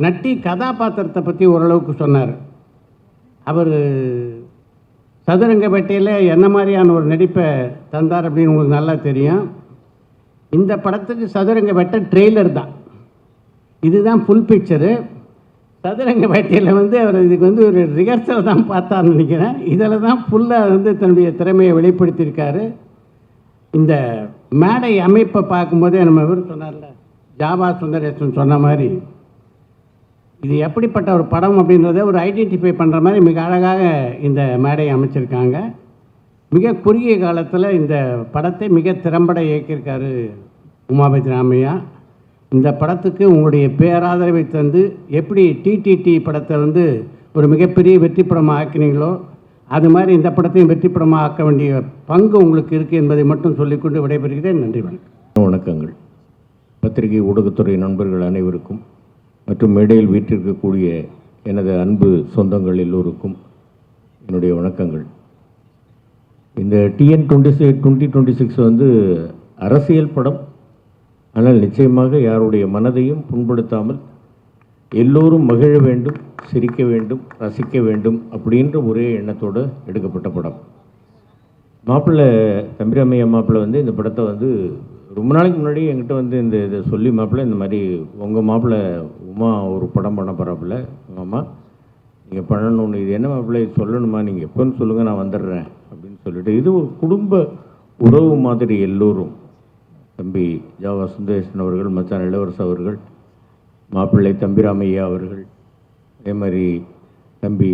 நட்டி கதாபாத்திரத்தை பற்றி ஓரளவுக்கு சொன்னார். அவர் சதுரங்க வேட்டையில் என்ன மாதிரியான ஒரு நடிப்பை தந்தார் அப்படின்னு உங்களுக்கு நல்லா தெரியும். இந்த படத்துக்கு சதுரங்க வேட்டை ட்ரெய்லர் தான், இதுதான் ஃபுல் பிக்சரு. சதுரங்க வேட்டையில் வந்து அவர் இதுக்கு வந்து ஒரு ரிஹர்சல் தான் பார்த்தார்னு நினைக்கிறேன். இதில் தான் ஃபுல்லாக வந்து தன்னுடைய திறமையை வெளிப்படுத்தியிருக்காரு. இந்த மேடை அமைப்பை பார்க்கும்போதே நம்ம இவர் சொன்னார்ல, ஜாவா சுந்தரேசன் சொன்ன மாதிரி, இது எப்படிப்பட்ட ஒரு படம் அப்படின்றத ஒரு ஐடென்டிஃபை பண்ணுற மாதிரி மிக அழகாக இந்த மேடையை அமைச்சிருக்காங்க. மிக குறுகிய காலத்தில் இந்த படத்தை மிக திறம்பட இயக்கியிருக்காரு உமாபதி ராமையா. இந்த படத்துக்கு உங்களுடைய பேராதரவை தந்து எப்படி டிடிடி படத்தை வந்து ஒரு மிகப்பெரிய வெற்றி படமாக ஆக்கினீங்களோ, அது மாதிரி இந்த படத்தையும் வெற்றி படமாக ஆக்க வேண்டிய பங்கு உங்களுக்கு இருக்குது என்பதை மட்டும் சொல்லிக்கொண்டு விடைபெறுகிறேன். நன்றி, வணக்கம். வணக்கங்கள். பத்திரிகை ஊடகத்துறை நண்பர்கள் அனைவருக்கும் மற்றும் மேடையில் வீற்றிருக்கக்கூடிய எனது அன்பு சொந்தங்கள் எல்லோருக்கும் என்னுடைய வணக்கங்கள். இந்த TN 2026 வந்து அரசியல் படம். ஆனால் நிச்சயமாக யாருடைய மனதையும் புண்படுத்தாமல் எல்லோரும் மகிழ வேண்டும், சிரிக்க வேண்டும், ரசிக்க வேண்டும் அப்படின்ற ஒரே எண்ணத்தோடு எடுக்கப்பட்ட படம். மாப்பிள்ளை தம்பிராமையா மாப்பிள்ளை வந்து இந்த படத்தை வந்து ரொம்ப நாளைக்கு முன்னாடி என்கிட்ட வந்து இதை சொல்லி, மாப்பிள்ளை இந்த மாதிரி உங்கள் மாப்பிள்ளை உமா ஒரு படம் பண்ண போகிறாப்புல, மாமா நீங்கள் பண்ணணும்னு, இது என்ன மாப்பிள்ளை சொல்லணுமா, நீங்கள் எப்போன்னு சொல்லுங்கள் நான் வந்துடுறேன் அப்படின்னு சொல்லிட்டு, இது ஒரு குடும்ப உறவு மாதிரி எல்லோரும், தம்பி ஜாவா சுந்தரேசன் அவர்கள், மச்சான் இளவரசு அவர்கள், மாப்பிள்ளை தம்பிராமையா அவர்கள், அதே மாதிரி தம்பி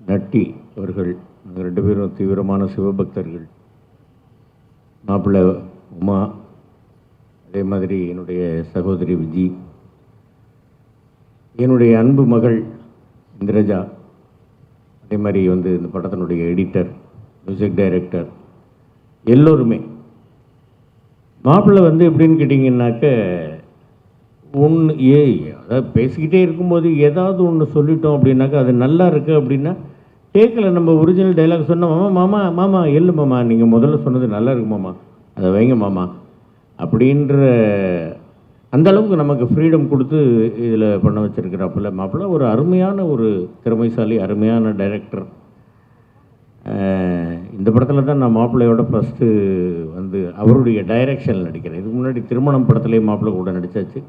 நட்டி அவர்கள், நாங்கள் 2 பேரும் தீவிரமான சிவபக்தர்கள். மாப்பிள்ளை உமா, அதே மாதிரி என்னுடைய சகோதரி விஜி, என்னுடைய அன்பு மகள் இந்திரஜா, அதே மாதிரி இந்த படத்தினுடைய எடிட்டர், மியூசிக் டைரக்டர், எல்லோருமே. மாப்பிள்ளை எப்படின்னு கேட்டிங்கன்னாக்க, அதாவது பேசிக்கிட்டே இருக்கும்போது ஏதாவது ஒன்று சொல்லிட்டோம் அப்படின்னாக்கா அது நல்லா இருக்குது அப்படின்னா கேட்கல. நம்ம ஒரிஜினல் டைலாக் சொன்ன மாமா மாமா மாமா எள்ளு மாமா, நீங்கள் முதல்ல சொன்னது நல்லா இருக்கு மாமா, அதை வைங்க மாமா அப்படின்ற அந்த அளவுக்கு நமக்கு ஃப்ரீடம் கொடுத்து இதில் பண்ண வச்சுருக்கிறாப்புல மாப்பிள்ளை. ஒரு அருமையான ஒரு திறமைசாலி, அருமையான டைரக்டர். இந்த படத்தில் தான் நான் மாப்பிள்ளையோட ஃபஸ்ட்டு அவருடைய டைரக்ஷனில் நடிக்கிறேன். இதுக்கு முன்னாடி திருமணம் படத்துலேயே மாப்பிள்ளை கூட நடித்தாச்சு.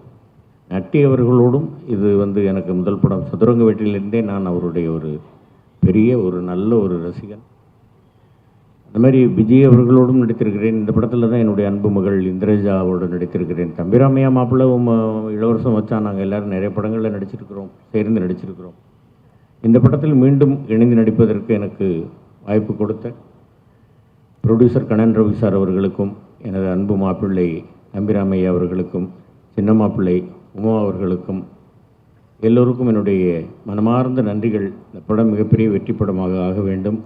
நட்டி அவர்களோடும் இது எனக்கு முதல் படம். சதுரங்க வேட்டையிலிருந்தே நான் அவருடைய ஒரு பெரிய நல்ல ஒரு ரசிகன். அந்த மாதிரி விஜய் அவர்களோடும் நடித்திருக்கிறேன். இந்த படத்தில் தான் என்னுடைய அன்பு மகள் இந்திரஜாவோடு நடித்திருக்கிறேன். தம்பிராமையா மாப்பிள்ளை இளவரசம் வச்சா நாங்கள் எல்லோரும் நிறைய படங்களில் நடிச்சிருக்கிறோம், சேர்ந்து நடிச்சிருக்கிறோம். இந்த படத்தில் மீண்டும் இணைந்து நடிப்பதற்கு எனக்கு வாய்ப்பு கொடுத்த ப்ரொடியூசர் கண்ணன் ரவி சார் அவர்களுக்கும், எனது அன்பு மாப்பிள்ளை தம்பிராமையா அவர்களுக்கும், சின்ன மாப்பிள்ளை உமா அவர்களுக்கும், எல்லோருக்கும் என்னுடைய மனமார்ந்த நன்றிகள். இந்த படம் மிகப்பெரிய வெற்றி படமாக ஆக வேண்டும்,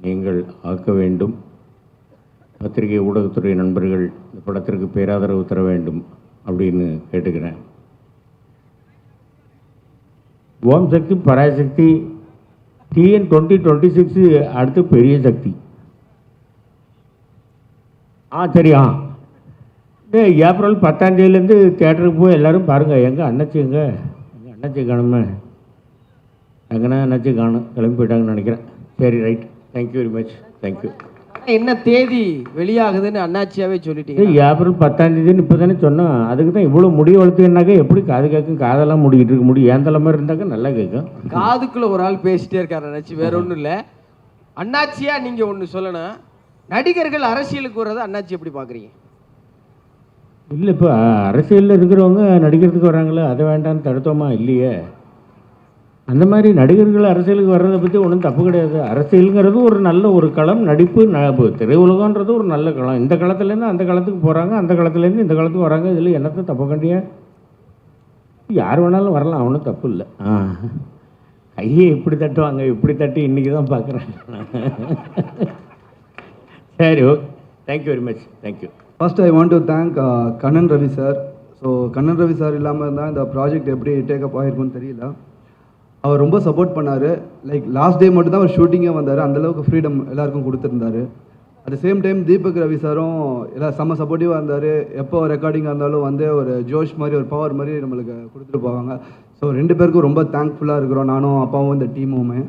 நீங்கள் ஆக்க வேண்டும். பத்திரிகை ஊடகத்துறை நண்பர்கள் இந்த படத்திற்கு பேராதரவு தர வேண்டும் அப்படின்னு கேட்டுக்கிறேன். ஓம் சக்தி பராசக்தி TN 2026 அடுத்து பெரிய சக்தி. சரியா, ஏப்ரல் 10ஆம் தேதியிலேருந்து தேட்டருக்கு போய் எல்லோரும் பாருங்கள். எங்கள் அண்ணாச்சி காணுமே, எங்கன்னா அண்ணாச்சி காணும், கிளம்பி போயிட்டாங்கன்னு நினைக்கிறேன். சரி, right, thank you very much, thank you. என்ன தேதி வெளியாகுதுன்னு அண்ணாச்சியாவே சொல்லிட்டீங்க. ஏப்ரல் 10ஆம் தேதின்னு இப்போ தானே சொன்னோம். அதுக்கு தான் இவ்வளோ முடி வளர்த்துனாக்கா எப்படி காது கேட்கும்? காதெல்லாம் முடிக்கிட்டு இருக்க முடியும். ஏன் தலைமை இருந்தாக்கா நல்லா கேட்கும். காதுக்குள்ள ஒரு ஆள் பேசிட்டே இருக்காரு அண்ணாச்சி, வேற ஒன்றும் இல்லை. அண்ணாச்சியா நீங்கள் ஒன்று சொல்லணும், நடிகர்கள் அரசியலுக்கு வர்றதை அண்ணாச்சி எப்படி பார்க்குறீங்க? இல்லை, இப்போ அரசியலில் இருக்கிறவங்க நடிக்கிறதுக்கு வர்றாங்களே, அதை வேண்டான்னு தடுத்தோமா? இல்லையே. அந்த மாதிரி நடிகர்கள் அரசியலுக்கு வர்றதை பற்றி ஒன்றும் தப்பு கிடையாது. அரசியலுங்கிறது ஒரு நல்ல ஒரு களம், நடிப்பு திரையுலகன்றது ஒரு நல்ல களம். இந்த களத்துலேருந்து அந்த களத்துக்கு போகிறாங்க, அந்த களத்துலேருந்து இந்த களத்துக்கு வராங்க. இதில் என்னத்தை தப்பு கண்டியா? யார் வேணாலும் வரலாம், அவனும் தப்பு இல்லை. கையை இப்படி தட்டுவாங்க, இப்படி தட்டி இன்றைக்கி தான் பார்க்குறேன். சரி, okay, thank you very much, thank you. First I want to thank Kannan Ravi sir. So Kannan Ravi sir இல்லாமல் இருந்தால் இந்த ப்ராஜெக்ட் எப்படி டேக்கப் ஆகிருக்குன்னு தெரியல. அவர் ரொம்ப சப்போர்ட் பண்ணார். லைக் லாஸ்ட் டே மட்டும் தான் அவர் ஷூட்டிங்கே வந்தார். அந்தளவுக்கு ஃப்ரீடம் எல்லாருக்கும் கொடுத்துருந்தாரு. At the same time Deepak Ravi சாரும் எல்லாம் செம்ம சப்போர்ட்டிவாக இருந்தார். எப்போ ரெக்கார்டிங்காக இருந்தாலும் ஒரு ஜோஷ் மாதிரி, ஒரு பவர் மாதிரி நம்மளுக்கு கொடுத்துட்டு போவாங்க. ஸோ 2 பேருக்கும் ரொம்ப தேங்க்ஃபுல்லாக இருக்கிறோம், நானும் அப்பாவும் இந்த டீமுமே.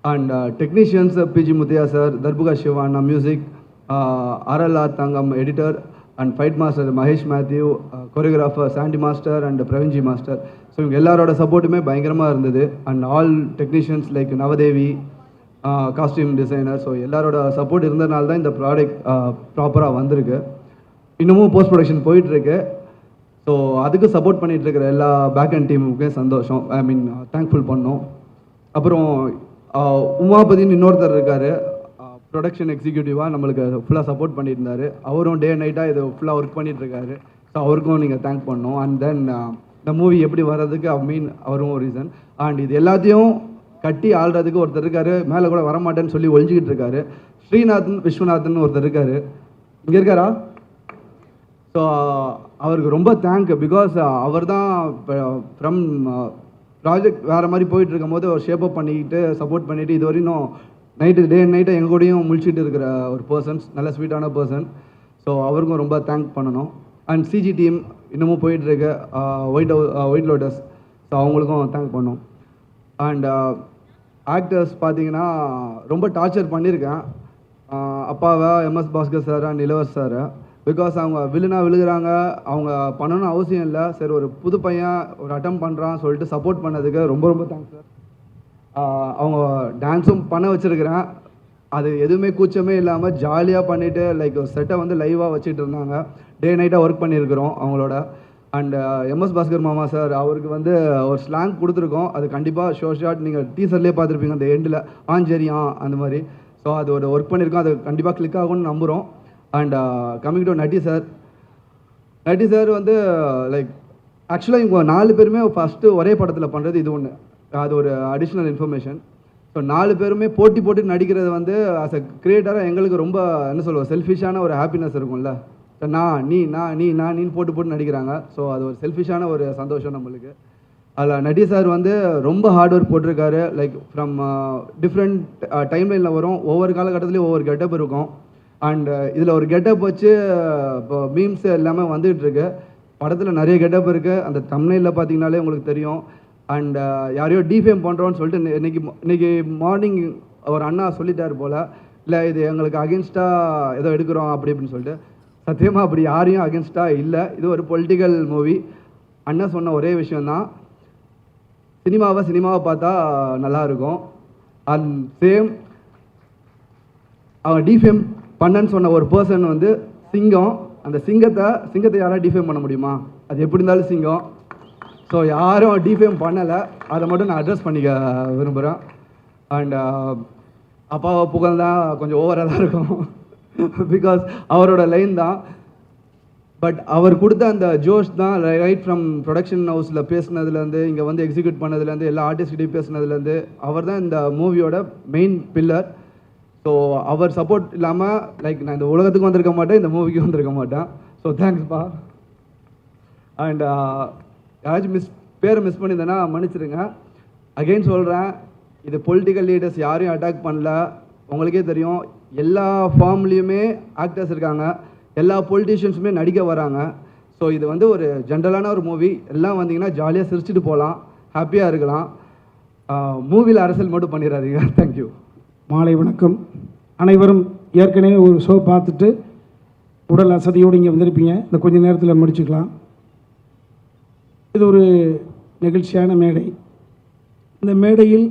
And technicians PG Muthaiah sir, Darbuka சிவானா music, RLR Thangam editor, and fight master Mahesh Mathew, choreographer Sandy master and பிரவீன்ஜி மாஸ்டர். ஸோ இவங்க எல்லாரோட சப்போர்ட்டுமே பயங்கரமாக இருந்தது. And all technicians like Navadevi, costume designer. So எல்லாரோட சப்போர்ட் இருந்ததுனால தான் இந்த ப்ராடக்ட் ப்ராப்பராக வந்திருக்கு. இன்னமும் போஸ்ட் ப்ரொடக்ஷன் போயிட்டுருக்கு. ஸோ அதுக்கு சப்போர்ட் பண்ணிகிட்டு இருக்கிற எல்லா பேக் அண்ட் டீமுக்கே சந்தோஷம், தேங்க்ஃபுல் பண்ணோம். அப்புறம் உமாபதினு இன்னொருத்தர் இருக்கார், ப்ரொடக்ஷன் எக்ஸிக்யூட்டிவாக நம்மளுக்கு ஃபுல்லாக சப்போர்ட் பண்ணிட்டு இருந்தார். அவரும் டே நைட்டாக இது ஃபுல்லாக ஒர்க் பண்ணிகிட்ருக்காரு. ஸோ அவருக்கும் நீங்கள் தேங்க் பண்ணோம். அண்ட் தென் இந்த மூவி எப்படி வர்றதுக்கு அவரும் ஒரு ரீசன். அண்ட் இது எல்லாத்தையும் கட்டி ஆள்றதுக்கு ஒருத்தர் இருக்கார், மேலே கூட வரமாட்டேன்னு சொல்லி ஒழிஞ்சிக்கிட்டு இருக்காரு. ஸ்ரீநாதன் விஸ்வநாதன் ஒருத்தர் இருக்கார், இங்கே இருக்காரா? ஸோ அவருக்கு ரொம்ப தேங்க். பிகாஸ் அவர் தான் ஃப்ரம் ப்ராஜெக்ட் வேறு மாதிரி போயிட்டு இருக்கும் போது அவர் ஷேப் அப் பண்ணிக்கிட்டு சப்போர்ட் பண்ணிவிட்டு இது வரையும் டே நைட்டை எங்கள் கூடயும் முழிச்சிட்டு இருக்கிற ஒரு பர்சன்ஸ், நல்ல ஸ்வீட்டான பர்சன். ஸோ அவருக்கும் ரொம்ப தேங்க் பண்ணணும். அண்ட் சிஜி டீம் இன்னமும் போயிட்டுருக்கு, ஒயிட் லோட்டஸ். ஸோ அவங்களுக்கும் தேங்க் பண்ணோம். அண்ட் ஆக்டர்ஸ் பார்த்தீங்கன்னா ரொம்ப டார்ச்சர் பண்ணியிருக்கேன் அப்பாவை, MS பாஸ்கர் சார் அண்ட் இளவரசர் சார். பிகாஸ் அவங்க விழுகிறாங்க, அவங்க பண்ணணும்னு அவசியம் இல்லை. சரி, ஒரு புது பையன் ஒரு அட்டம் பண்ணுறான் சொல்லிட்டு சப்போர்ட் பண்ணதுக்கு ரொம்ப ரொம்ப தேங்க்ஸ் சார். அவங்க டான்ஸும் பண்ண வச்சுருக்கிறேன், அது எதுவுமே கூச்சமே இல்லாமல் ஜாலியாக பண்ணிவிட்டு லைக் செட்டை லைவாக வச்சுட்டு இருந்தாங்க. டே நைட்டாக ஒர்க் பண்ணியிருக்கிறோம் அவங்களோட. அண்ட் எம்எஸ் பாஸ்கர் மாமா சார் அவருக்கு வந்து ஒரு ஸ்லாங் கொடுத்துருக்கோம். அது கண்டிப்பாக ஷார்ட் நீங்கள் டீசர்லேயே பார்த்துருப்பீங்க அந்த எண்டில் ஆஞ்சரி அந்த மாதிரி. ஸோ அது ஒரு ஒர்க் பண்ணியிருக்கோம். அது கண்டிப்பாக கிளிக் ஆகும்னு நம்புகிறோம். And coming to Natty sir வந்து லைக் ஆக்சுவலாக இவங்க 4 பேருமே ஃபஸ்ட்டு ஒரே படத்தில் பண்ணுறது இது ஒன்று. அது ஒரு அடிஷ்னல் இன்ஃபர்மேஷன். ஸோ 4 பேருமே போட்டு நடிக்கிறது வந்து ஆஸ் அ கிரியேட்டராக எங்களுக்கு ரொம்ப என்ன சொல்லுவோம் செல்ஃபிஷான ஒரு ஹாப்பினஸ் இருக்கும்ல. ஸோ நீன்னு போட்டு நடிக்கிறாங்க. ஸோ அது ஒரு செல்ஃபிஷான ஒரு சந்தோஷம் நம்மளுக்கு. அதில் நட்டி சார் வந்து ரொம்ப ஹார்ட் ஒர்க் போட்டிருக்காரு. லைக் ஃப்ரம் டிஃப்ரெண்ட் டைம்லைனில் வரும். ஒவ்வொரு காலகட்டத்துலேயும் ஒவ்வொரு கெட்டப் இருக்கும். அண்ட் இதில் ஒரு கெட்டப் வச்சு இப்போ மீம்ஸ் எல்லாமே வந்துகிட்ருக்கு. படத்தில் நிறைய கெட்டப் இருக்குது. அந்த தம்ப்நெயிலில் பார்த்தீங்கனாலே உங்களுக்கு தெரியும். அண்ட் யாரையோ டிஃபேம் பண்ணுறோன்னு சொல்லிட்டு இன்னைக்கு மார்னிங் ஒரு அண்ணா சொல்லிட்டார் போல், இல்லை இது எங்களுக்கு அகென்ஸ்டாக ஏதோ எடுக்கிறோம் அப்படின்னு சொல்லிட்டு. சத்தியமாக அப்படி யாரையும் அகென்ஸ்டாக இல்லை. இது ஒரு பொலிட்டிக்கல் மூவி. அண்ணா சொன்ன ஒரே விஷயந்தான், சினிமாவை பார்த்தா நல்லாயிருக்கும். அண்ட் சேம் அவன் டிஃபேம் பண்ணன்னு சொன்ன ஒரு பர்சன் வந்து சிங்கம். அந்த சிங்கத்தை யாராவது டிஃபேம் பண்ண முடியுமா? அது எப்படி இருந்தாலும் சிங்கம். ஸோ யாரும் டிஃபேம் பண்ணலை. அதை மட்டும் நான் அட்ரஸ் பண்ணிக்க விரும்புகிறேன். அண்ட் அப்பாவை புகழ் தான் கொஞ்சம் ஓவராக தான் இருக்கும். பிகாஸ் அவரோட லைன் தான். பட் அவர் கொடுத்த அந்த ஜோஷ் தான் ரைட் ஃப்ரம் ப்ரொடக்ஷன் ஹவுஸில் பேசுனதுலேருந்து இங்கே வந்து எக்ஸிக்யூட் பண்ணதுலேருந்து எல்லா ஆர்டிஸ்ட்கிட்டையும் பேசுனதுலேருந்து அவர் தான் இந்த மூவியோட மெயின் பில்லர். ஸோ அவர் சப்போர்ட் இல்லாமல் லைக் நான் இந்த உலகத்துக்கு வந்திருக்க மாட்டேன், இந்த மூவிக்கு வந்திருக்க மாட்டேன். ஸோ தேங்க்ஸ்ப்பா. அண்ட் யாராச்சும் பேரை மிஸ் பண்ணியிருந்தேன்னா மன்னிச்சிடுங்க. அகெயின் சொல்கிறேன், இது பொலிட்டிக்கல் லீடர்ஸ் யாரையும் அட்டாக் பண்ணல. உங்களுக்கே தெரியும் எல்லா ஃபார்ம்லேயுமே ஆக்டர்ஸ் இருக்காங்க, எல்லா பொலிட்டீஷியன்ஸுமே நடிக்க வராங்க. ஸோ இது வந்து ஒரு ஜென்ரலான ஒரு மூவி. எல்லாம் வந்தீங்கன்னா ஜாலியாக சிரிச்சுட்டு போகலாம், ஹாப்பியாக இருக்கலாம். மூவியில் அரசியல் மட்டும் பண்ணிடாதீங்க. தேங்க்யூ. மாலை வணக்கம். அனைவரும் ஏற்கனவே ஒரு ஷோ பார்த்துட்டு உடல் அசதியோடு இங்கே வந்திருப்பீங்க. இந்த கொஞ்ச நேரத்தில் முடிச்சுக்கலாம். இது ஒரு நெகிழ்ச்சியான மேடை. இந்த மேடையில்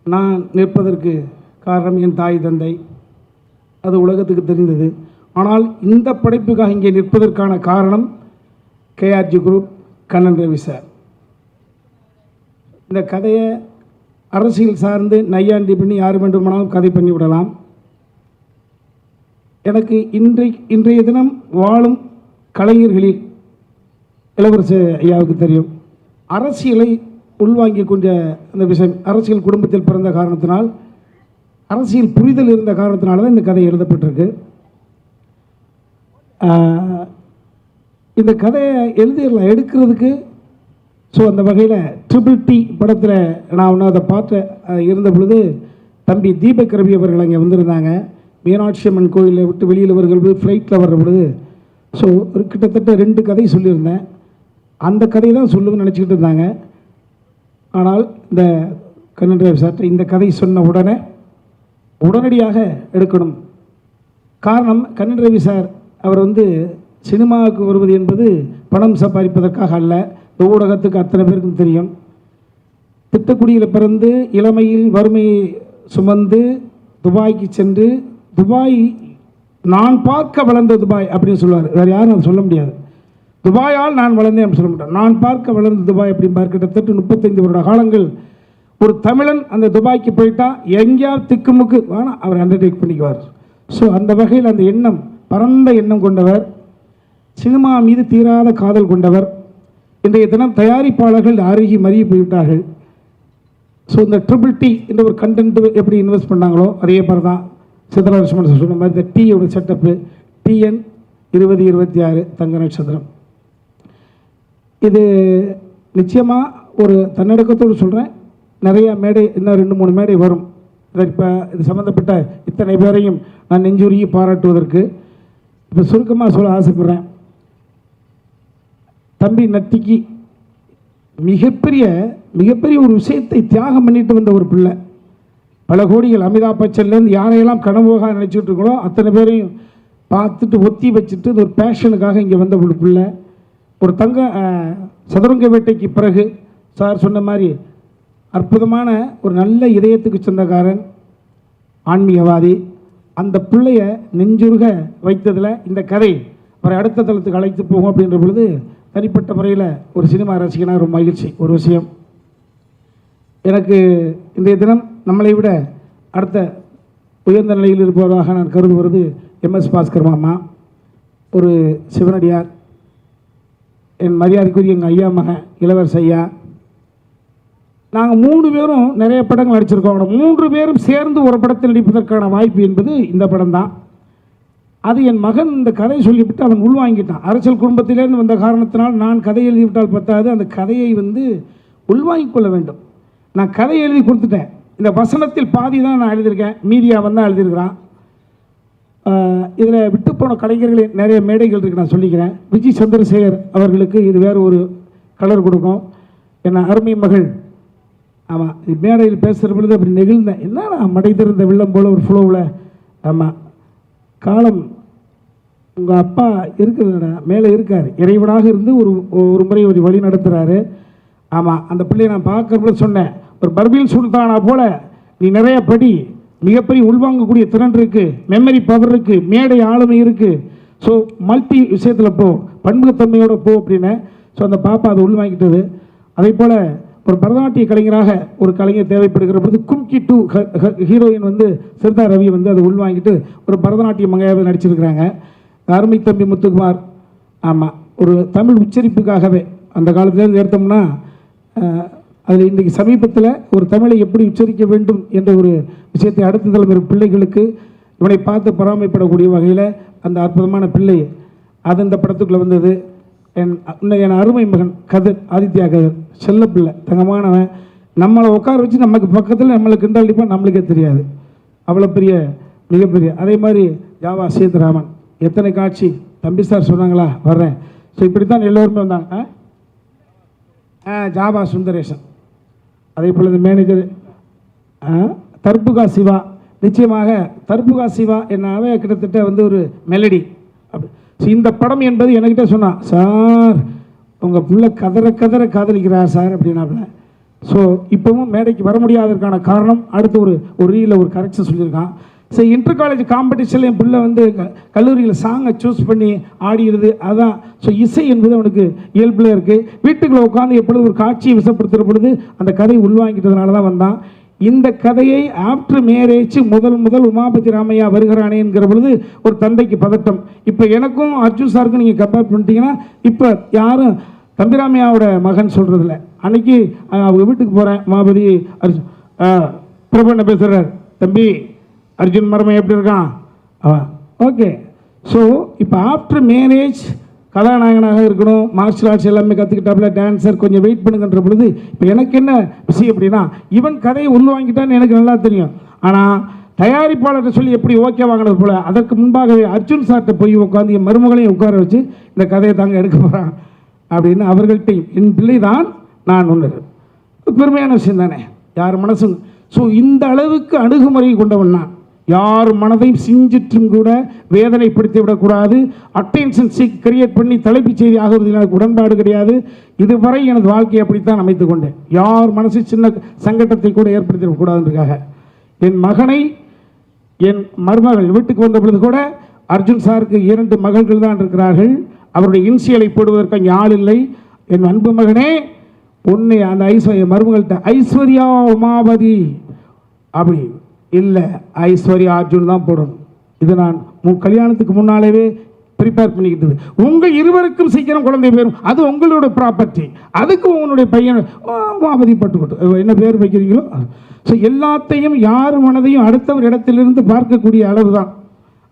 நான் நிற்பதற்கு காரணம் என் தாய் தந்தை, அது உலகத்துக்கு தெரிந்தது. ஆனால் இந்த படைப்புக்காக இங்கே நிற்பதற்கான காரணம் KRG group, Kannan Ravi sir. இந்த கதையை அரசியல் சார்ந்து நையாண்டி பண்ணி யார் வேண்டுமானாலும் கதை பண்ணி விடலாம். எனக்கு இன்றைய தினம் வாழும் கலைஞர்களில் இளவரசர் ஐயாவுக்கு தெரியும், அரசியலை உள்வாங்கி கொண்ட அந்த விஷயம். அரசியல் குடும்பத்தில் பிறந்த காரணத்தினால், அரசியல் புரிதல் இருந்த காரணத்தினால தான் இந்த கதை எழுதப்பட்டிருக்கு. இந்த கதையை எழுதிடலாம் எடுக்கிறதுக்கு. ஸோ அந்த வகையில் ட்ரிபிள்-டி படத்தில் நான் ஒன்று அதை பார்த்து இருந்த பொழுது தம்பி தீபக் ரவி அவர்கள் அங்கே வந்திருந்தாங்க. மீனாட்சி அம்மன் கோயிலை விட்டு வெளியில் வருகிறது ஃப்ளைட்டில் வர்ற பொழுது. ஸோ ஒரு கிட்டத்தட்ட 2 கதை சொல்லியிருந்தேன். அந்த கதையை தான் சொல்லுவேன்னு நினச்சிக்கிட்டு இருந்தாங்க. ஆனால் இந்த கண்ணன் ரவி சார்ட்ட இந்த கதை சொன்ன உடனடியாக எடுக்கணும். காரணம், கண்ணன் ரவி சார் அவர் வந்து சினிமாவுக்கு வருவது என்பது பணம் சம்பாதிப்பதற்காக அல்ல. இந்த ஊடகத்துக்கு அத்தனை பேருக்கும் தெரியும். திட்டக்குடியில் பிறந்து இளமையில் வறுமையை சுமந்து துபாய்க்கு சென்று, துபாய் நான் பார்க்க வளர்ந்த துபாய் அப்படின்னு சொல்லுவார். வேறு யாரும் அதை சொல்ல முடியாது. துபாயால் நான் வளர்ந்தேன் அப்படின்னு சொல்ல மாட்டேன். நான் பார்க்க வளர்ந்த துபாய் அப்படிம்பார். கிட்டத்தட்ட 35 வருட காலங்கள் ஒரு தமிழன் அந்த துபாய்க்கு போயிட்டா எங்கேயாவது திக்குமுக்கு வேணால் அவர் அண்டர்டேக் பண்ணிக்குவார். ஸோ அந்த வகையில் அந்த எண்ணம், பரந்த எண்ணம் கொண்டவர், சினிமா மீது தீராத காதல் கொண்டவர். இன்றைய தினம் தயாரிப்பாளர்கள் அருகி மறிய போய்விட்டார்கள். ஸோ இந்த ட்ரிபிள்-டி என்ற ஒரு கண்டென்ட் எப்படி இன்வெஸ்ட் பண்ணாங்களோ அதே மாதிரி தான் சித்தராஜ்மன் சொன்ன மாதிரி இந்த டீயோட செட்டப்பு TN 2026 தங்க நட்சத்திரம். இது நிச்சயமாக ஒரு தன்னடக்கத்தோடு சொல்கிறேன். நிறைய மேடை, இன்னும் 2-3 மேடை வரும். இப்போ இது சம்மந்தப்பட்ட இத்தனை பேரையும் நான் நெஞ்சுருகி பாராட்டுவதற்கு இப்போ சுருக்கமாக சொல்ல ஆசைப்படுறேன். தம்பி நட்டிக்கு மிகப்பெரிய ஒரு விஷயத்தை தியாகம் பண்ணிட்டு வந்த ஒரு பிள்ளை. பல கோடிகள் அமிதாப் பச்சன்லேருந்து யாரையெல்லாம் கனவோக நினச்சிட்டு இருக்கோ அத்தனை பேரையும் பார்த்துட்டு ஒத்தி வச்சுட்டு ஒரு பேஷனுக்காக இங்கே வந்த ஒரு பிள்ளை. ஒரு சதுரங்க வேட்டைக்கு பிறகு சார் சொன்ன மாதிரி அற்புதமான ஒரு நல்ல இதயத்துக்கு சொந்தக்காரன், ஆன்மீகவாதி. அந்த பிள்ளைய நெஞ்சுருக வைத்ததில் இந்த கதை அவரை அடுத்த தளத்துக்கு அழைத்து போகும் அப்படின்ற பொழுது தனிப்பட்ட முறையில் ஒரு சினிமா ரசிகனாக ரொம்ப மகிழ்ச்சி. ஒரு விஷயம், எனக்கு இன்றைய தினம் நம்மளை விட அடுத்த உயர்ந்த நிலையில் இருப்பவராக நான் கருதுவது MS பாஸ்கர் மாமா, ஒரு சிவனடியார், என் மரியாதைக்குரிய எங்கள் ஐயா மகன் இளவரசு ஐயா. நாங்கள் 3 பேரும் நிறைய படங்கள் நடிச்சிருக்கோம். 3 பேரும் சேர்ந்து ஒரு படத்தில் நடிப்பதற்கான வாய்ப்பு என்பது இந்த படம் தான். அது என் மகன் இந்த கதையை சொல்லிவிட்டு அவன் உள்வாங்கிட்டான். அரசியல் குடும்பத்திலேருந்து வந்த காரணத்தினால் நான் கதை எழுதிவிட்டால் பத்தாது, அந்த கதையை உள்வாங்கிக் கொள்ள வேண்டும். நான் கதை எழுதி கொடுத்துட்டேன். இந்த வசனத்தில் பாதி தான் நான் எழுதியிருக்கேன், மீதியா தான் எழுதியிருக்கிறான். இதில் விட்டுப்போன கலைஞர்களின் நிறைய மேடைகள் இருக்குது, நான் சொல்லிக்கிறேன். விஜய் சந்திரசேகர் அவர்களுக்கு இது வேறு ஒரு கலர் கொடுக்கும். என்ன அருமை மகள், ஆமாம், மேடையில் பேசுகிற பொழுது அப்படி நெகிழ்ந்தேன். என்னடா மடை திறந்த வெள்ளம் போல் ஒரு ஃப்ளோவில். ஆமாம், காலம் உங்கள் அப்பா இருக்குதுடா, மேலே இருக்கார், இறைவனாக இருந்து ஒரு முறை ஒரு வழி நடத்துகிறாரு. ஆமாம், அந்த பிள்ளையை நான் பார்க்குறப்ப சொன்னேன், ஒரு பர்பீல் சுல்தானா போல் நீ நிறைய படி, மிகப்பெரிய உள்வாங்கக்கூடிய திறன் இருக்குது, மெமரி பவர் இருக்குது, மேடை ஆளுமை இருக்குது. ஸோ மல்டி விஷயத்தில் போ, பன்முகத்தன்மையோடு போ அப்படின்னு. ஸோ அந்த பாப்பா அதை உள்வாங்கிட்டது. அதே போல் ஒரு பரதநாட்டிய கலைஞராக ஒரு கலைஞர் தேவைப்படுகிற பொழுது கும்கி 2 ஹீரோயின் சிறுதா ரவி அதை உள்வாங்கிட்டு ஒரு பரதநாட்டிய மங்கையாவது நடிச்சிருக்கிறாங்க. அருமை தம்பி முத்துக்குமார், ஆமாம், ஒரு தமிழ் உச்சரிப்புக்காகவே அந்த காலத்திலேருந்து எடுத்தோம்னா அதில் இன்றைக்கி சமீபத்தில் ஒரு தமிழை எப்படி உச்சரிக்க வேண்டும் என்ற ஒரு விஷயத்தை அடுத்த தலைமுறை பிள்ளைகளுக்கு இவனை பார்த்து பராமரிப்படக்கூடிய வகையில் அந்த அற்புதமான பிள்ளை அது இந்த படத்துக்குள்ளே வந்தது. என் அருமை மகன் கதிர், ஆதித்யா கதிர், செல்ல பிள்ளை, தங்கமானவன். நம்மளை உட்கார வச்சு நமக்கு பக்கத்தில் நம்மளுக்கு கிண்டடிப்பான், நம்மளுக்கே தெரியாது, அவ்வளோ பெரிய மிகப்பெரிய. அதே மாதிரி ஜாவா சேதுராமன், எத்தனை காட்சி, தம்பி சார் சொன்னாங்களா வர்றேன். ஸோ இப்படி தான் எல்லோருமே வந்தாங்க. ஜாவா சுந்தரேசன், அதே போல் இந்த மேனேஜர் தர்புகா சிவா. நிச்சயமாக தர்புகா சிவா என்னாவே கிட்டத்தட்ட ஒரு மெலடி. ஸோ இந்த படம் என்பது என்கிட்ட சொன்னான், சார் உங்கள் பிள்ளை கதற காதலிக்கிறார் சார் அப்படின்னாப்புல. ஸோ இப்போவும் மேடைக்கு வர முடியாததற்கான காரணம் அடுத்து ஒரு ரீலில் ஒரு கரெக்ஷன் சொல்லியிருக்கான். ஸோ இன்டர் காலேஜ் காம்படிஷனில் என் பிள்ளை கல்லூரியில் சாங்கை சூஸ் பண்ணி ஆடிடுது, அதான். ஸோ இசை என்பது அவனுக்கு இயல்பில் இருக்குது. வீட்டுக்குள்ளே உட்காந்து எப்பொழுது ஒரு காட்சியை விசப்படுத்துகிற பொழுது அந்த கதையை உள்வாங்கிட்டதுனால தான் வந்தான். இந்த கதையை ஆஃப்டர் மேரேஜ் முதல் உமாபதி ராமையா வருகிறானே என்கிற பொழுது ஒரு தந்தைக்கு பதட்டம். இப்போ எனக்கும் அர்ஜுன் சாருக்கும் நீங்கள் கம்பேர் பண்ணிட்டீங்கன்னா இப்போ யாரும் தம்பிராமையாவோட மகன் சொல்கிறதில்ல. அன்னைக்கு அவங்க வீட்டுக்கு போகிறேன், உமாபதி அர்ஜுன் பிரபண்ண பேசுகிறார், தம்பி அர்ஜுன் மரமை எப்படி இருக்கான் ஓகே. ஸோ இப்போ ஆஃப்டர் மேரேஜ் கதாநாயகனாக இருக்கணும், மார்ஷல் ஆர்ட்ஸ் எல்லாமே கற்றுக்கிட்டாப்புல, டான்ஸர், கொஞ்சம் வெயிட் பண்ணுங்கன்ற பொழுது இப்போ எனக்கு என்ன விஷயம் அப்படின்னா, இவன் கதையை உள்வாங்கிட்டான்னு எனக்கு நல்லா தெரியும். ஆனால் தயாரிப்பாளர்கிட்ட சொல்லி எப்படி ஓகே வாங்கினது போல் அதற்கு முன்பாகவே அர்ஜுன் சார்கிட்ட போய் உட்காந்து என் மருமகளையும் உட்கார வச்சு இந்த கதையை தாங்க எடுக்க போகிறான் அப்படின்னு அவர்கள்ட்டையும் என் பிள்ளை தான் நான் ஒன்று பெருமையான விஷயம் தானே, யார் மனசும். ஸோ இந்த அளவுக்கு அணுகுமுறை கொண்டவன் நான். யார் மனதையும் சிஞ்சிற்றும் கூட வேதனைப்படுத்தி விடக்கூடாது, அட்டென்ஷன் கிரியேட் பண்ணி தலைப்புச் செய்தி ஆகுவதில் எனக்கு உடன்பாடு கிடையாது. இதுவரை எனது வாழ்க்கையை அப்படித்தான் அமைத்து கொண்டேன். யார் மனசு சின்ன சங்கடத்தை கூட ஏற்படுத்திடக்கூடாதுன்றதுக்காக. என் மகனை என் மருமகள் வீட்டுக்கு வந்த பொழுது கூட அர்ஜுன் சாருக்கு 2 மகள்கள் தான் இருக்கிறார்கள். அவருடைய இன்சியலை போடுவதற்கு அங்கே ஆள் இல்லை. என் அன்பு மகனே பொண்ணு அந்த மருமகள்கிட்ட ஐஸ்வர்யா உமாபதி அப்படி இல்லை, ஐஸ்வர்யா அர்ஜுன் தான் போடணும். இது நான் கல்யாணத்துக்கு முன்னாலேயே ப்ரிப்பேர் பண்ணிக்கிட்டது. உங்கள் இருவருக்கும் சீக்கிரம் குழந்தை பேரும், அது உங்களோட ப்ராப்பர்ட்டி, அதுக்கு உங்களுடைய பையன் உமாபதி பட்டுக்கட்டும், என்ன பேர் வைக்கிறீங்களோ. ஸோ எல்லாத்தையும் யார் மனதையும் அடுத்தவர் இடத்திலிருந்து பார்க்கக்கூடிய அளவு தான்.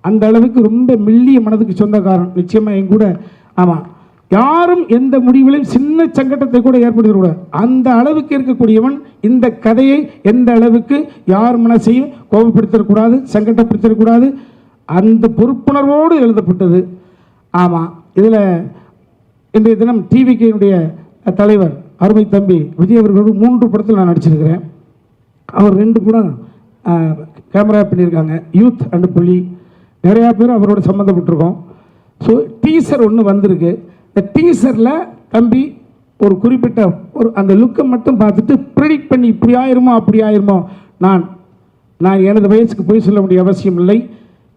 அந்த அளவுக்கு ரொம்ப மெல்லிய மனதுக்கு சொந்தக்காரன் நிச்சயமாக என் கூட. ஆமாம், யாரும் எந்த முடிவிலையும் சின்ன சங்கடத்தை கூட ஏற்படுத்தக்கூடாது, அந்த அளவுக்கு இருக்கக்கூடியவன். இந்த கதையை எந்த அளவுக்கு யார் மனசையும் கோபப்படுத்தக்கூடாது, சங்கடப்படுத்தக்கூடாது, அந்த பொறுப்புணர்வோடு எழுதப்பட்டது. ஆமாம், இதில் இன்றைய தினம் டிவிக்கினுடைய தலைவர் அருமை தம்பி விஜய் அவர்களோடு 3 படத்தில் நான் நடிச்சிருக்கிறேன். அவர் 2 படம் கேமரா பண்ணியிருக்காங்க, யூத் அண்ட் புலி. நிறையா பேர் அவரோட சம்மந்தப்பட்டிருக்கோம். ஸோ டீசர் ஒன்று வந்திருக்கு. இந்த டீசரில் தம்பி ஒரு குறிப்பிட்ட ஒரு அந்த லுக்கை மட்டும் பார்த்துட்டு ப்ரெடிக்ட் பண்ணி இப்படி ஆயிருமோ அப்படி ஆயிருமோ. நான் எனது வயசுக்கு போய் சொல்ல வேண்டிய அவசியம் இல்லை.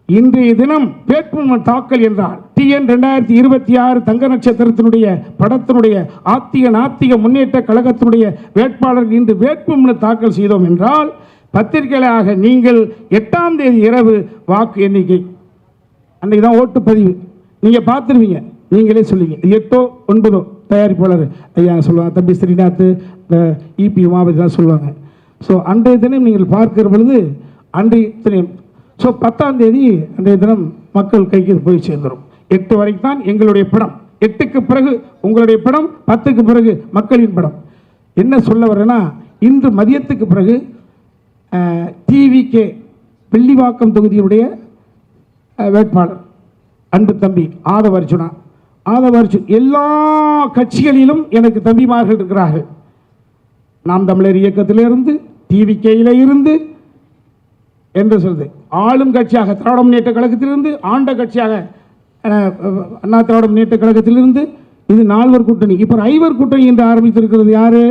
இன்றைய தினம் வேட்புமனு தாக்கல் என்றால் டிஎன் 2026 தங்க நட்சத்திரத்தினுடைய படத்தினுடைய ஆத்திக நாத்திக முன்னேற்ற கழகத்தினுடைய வேட்பாளர்கள் இன்று வேட்புமனு தாக்கல் செய்தோம் என்றால் பத்திரிகைகளாக நீங்கள் 8ஆம் தேதி இரவு வாக்கு எண்ணிக்கை அன்றைக்கு தான் ஓட்டுப்பதிவு நீங்கள் பார்த்துருவீங்க, நீங்களே சொல்லுவீங்க. 8ஓ 9ஓ தயாரிப்பாளர் ஐயா சொல்லுவாங்க, தம்பி ஸ்ரீநாத், இபி உமாபதி தான் சொல்லுவாங்க. ஸோ அன்றைய தினம் நீங்கள் பார்க்கிற பொழுது அன்றைய தினம், ஸோ 10ஆம் தேதி அன்றைய தினம் மக்கள் கைக்கு போய் சேர்ந்துடும். 8 வரைக்கும் தான் எங்களுடைய படம், 8க்கு பிறகு உங்களுடைய படம், 10க்கு பிறகு மக்களின் படம். என்ன சொல்ல வரேன்னா, இன்று மதியத்துக்கு பிறகு டிவிகே வெள்ளிவாக்கம் தொகுதியுடைய வேட்பாளர் அன்பு தம்பி ஆதவ அர்ஜுனா, எல்லா கட்சிகளிலும் எனக்கு தம்பிமார்கள் இருக்கிறார்கள். நாம் தமிழர் இயக்கத்திலிருந்து, டிவிகேயில இருந்து என்று சொல்லுது, ஆளும் கட்சியாக திராவிட முன்னேற்ற கழகத்திலிருந்து, ஆண்ட கட்சியாக அண்ணா திராவிட முன்னேற்ற கழகத்திலிருந்து, இது 4 கூட்டணி. இப்போ 5 கூட்டணி என்று ஆரம்பித்திருக்கிறது. யாரு?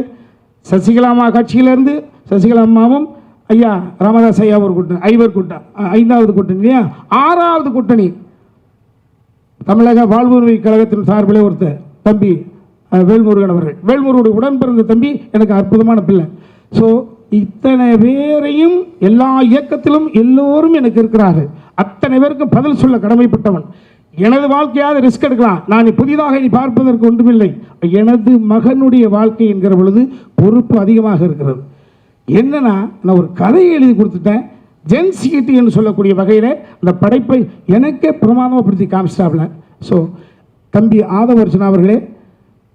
சசிகலாமா கட்சியிலிருந்து, சசிகலா அம்மாவும் ஐயா ராமதாஸ் ஐயா ஒரு கூட்டணி, 5 கூட்டம், 5வது கூட்டணி இல்லையா? 6வது கூட்டணி தமிழக வாழ்வுரிமை கழகத்தின் சார்பிலே ஒருத்தர் தம்பி வேல்முருகன் அவர்கள். வேல்முருகனுடைய உடன் பிறந்த தம்பி, எனக்கு அற்புதமான பிள்ளை. ஸோ இத்தனை பேரையும் எல்லா இயக்கத்திலும் எல்லோரும் எனக்கு இருக்கிறார்கள். அத்தனை பேருக்கும் பதில் சொல்ல கடமைப்பட்டவன். எனது வாழ்க்கையாவது ரிஸ்க் எடுக்கலாம், நான் புதிதாக இனி பார்ப்பதற்கு ஒன்றுமில்லை. எனது மகனுடைய வாழ்க்கை என்கிற பொழுது பொறுப்பு அதிகமாக இருக்கிறது. என்னன்னா, நான் ஒரு கதையை எழுதி கொடுத்துட்டேன், ஜென்சிட்டி என்று சொல்லக்கூடிய வகையில் அந்த படைப்பை எனக்கே பிரமாதப்படுத்தி காமிச்சிட்டாப்ல. ஸோ தம்பி ஆதவ அர்ஜுனா அவர்களே,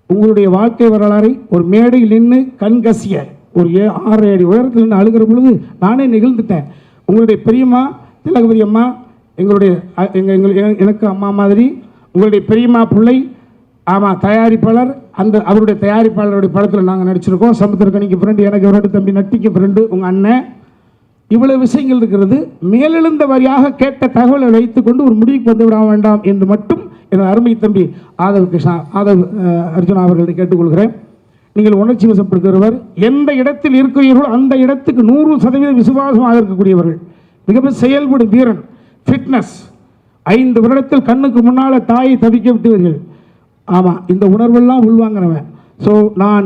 உங்களுடைய வாழ்க்கை வரலாறை ஒரு மேடையில் நின்று கண்கசிய ஒரு 6 அடி உயரத்தில் நின்று அழுகிற பொழுது நானே நிகழ்ந்துட்டேன். உங்களுடைய பெரியம்மா திலகவதி அம்மா எங்களுடைய எனக்கு அம்மா மாதிரி, உங்களுடைய பெரியம்மா பிள்ளை ஆமாம் தயாரிப்பாளர், அந்த அவருடைய தயாரிப்பாளருடைய படத்தில் நாங்கள் நடிச்சிருக்கோம். சமுத்திரக்கணிக்கு ஃப்ரெண்டு, எனக்கு அவருடைய தம்பி நட்டிக்கு ஃப்ரெண்டு, உங்கள் அண்ணன். இவ்வளவு விஷயங்கள் இருக்கிறது. மேலெழுந்த வாரியாக கேட்ட தகவலை வைத்துக்கொண்டு ஒரு முடிவுக்கு வந்து விட வேண்டாம் என்று மட்டும் எனது அருமை தம்பி ஆதவ் அர்ஜுனா அவர்களை கேட்டுக்கொள்கிறேன். நீங்கள் உணர்ச்சி வசப்படுகிறவர், எந்த இடத்தில் இருக்கிறீர்களோ அந்த இடத்துக்கு 100% விசுவாசமாக இருக்கக்கூடியவர்கள், மிக செயல்படும் வீரன், ஃபிட்னஸ். 5 வருடத்தில் கண்ணுக்கு முன்னால் தாயை தவிக்க விட்டவர்கள். ஆமாம், இந்த உணர்வெல்லாம் உள்வாங்கிறவன். ஸோ நான்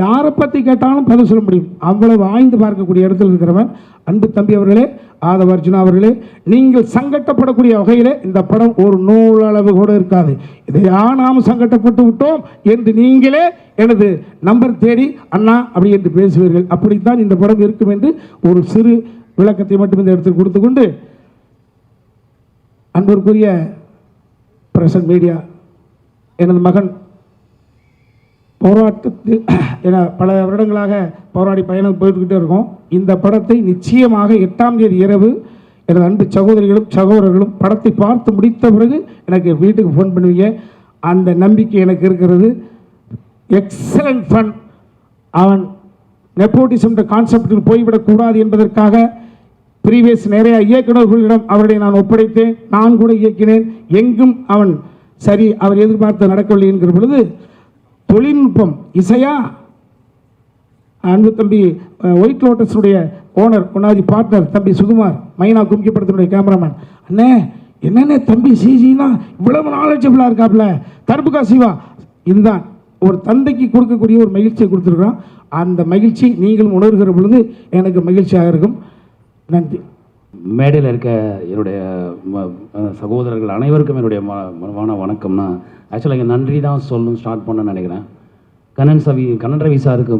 யாரை பற்றி கேட்டாலும் பதில் சொல்ல முடியும், அவ்வளவு ஆய்ந்து பார்க்கக்கூடிய இடத்தில் இருக்கிறவன் அன்பு தம்பி அவர்களே, ஆதவ அர்ஜுனா அவர்களே. நீங்கள் சங்கட்டப்படக்கூடிய வகையில் இந்த படம் ஒரு நூலளவு கூட இருக்காது. இதையா நாம் சங்கட்டப்பட்டு விட்டோம் என்று நீங்களே எனது நம்பர் தேடி அண்ணா அப்படி என்று பேசுவீர்கள். அப்படித்தான் இந்த படம் இருக்கும் என்று ஒரு சிறு விளக்கத்தை மட்டும் இந்த இடத்தில் கொடுத்து கொண்டு, அன்பிற்குரிய பிரசன்ட் மீடியா, எனது மகன் போராட்டத்தில் என பல வருடங்களாக போராடி பயணம் போய்கிட்டே இருக்கோம். இந்த படத்தை நிச்சயமாக 8ஆம் தேதி இரவு எனது அன்பு சகோதரிகளும் சகோதரர்களும் படத்தை பார்த்து முடித்த பிறகு எனக்கு வீட்டுக்கு ஃபோன் பண்ணுவீங்க. அந்த நம்பிக்கை எனக்கு இருக்கிறது. Excellent fun. அவன் நெப்போட்டிசம் கான்செப்டில் போய்விடக்கூடாது என்பதற்காக ப்ரீவியஸ் நிறைய இயக்குநர்களிடம் அவரை நான் ஒப்படைத்தேன். நான் கூட இயக்கினேன். எங்கும் அவன் சரி, அவர் எதிர்பார்த்து நடக்கவில்லை என்கிற பொழுது தொழில்நுட்பம் இசையா அன்பு தம்பி ஒயிட் லோட்டஸுடைய ஓனர், ஒன்னாவது பார்ட்னர் தம்பி சுகுமார், மைனா கும்கிப்படத்தினுடைய கேமராமேன், அண்ணே என்னென்ன தம்பி சிஜினா இவ்வளவு நாலேஜபிளாக இருக்காப்புல, தர்புகா சிவா. இதுதான் ஒரு தந்தைக்கு கொடுக்கக்கூடிய ஒரு மகிழ்ச்சியை கொடுத்துருக்குறோம். அந்த மகிழ்ச்சி நீங்களும் உணர்கிற பொழுது எனக்கு மகிழ்ச்சியாக இருக்கும். நன்றி. மேடையில் இருக்க என்னுடைய சகோதரர்கள் அனைவருக்கும் என்னுடைய மனமான வணக்கம்னா, ஆக்சுவலாக இங்கே நன்றி தான் சொல்லணும் ஸ்டார்ட் பண்ண நினைக்கிறேன். கண்ணன் ரவி சாருக்கு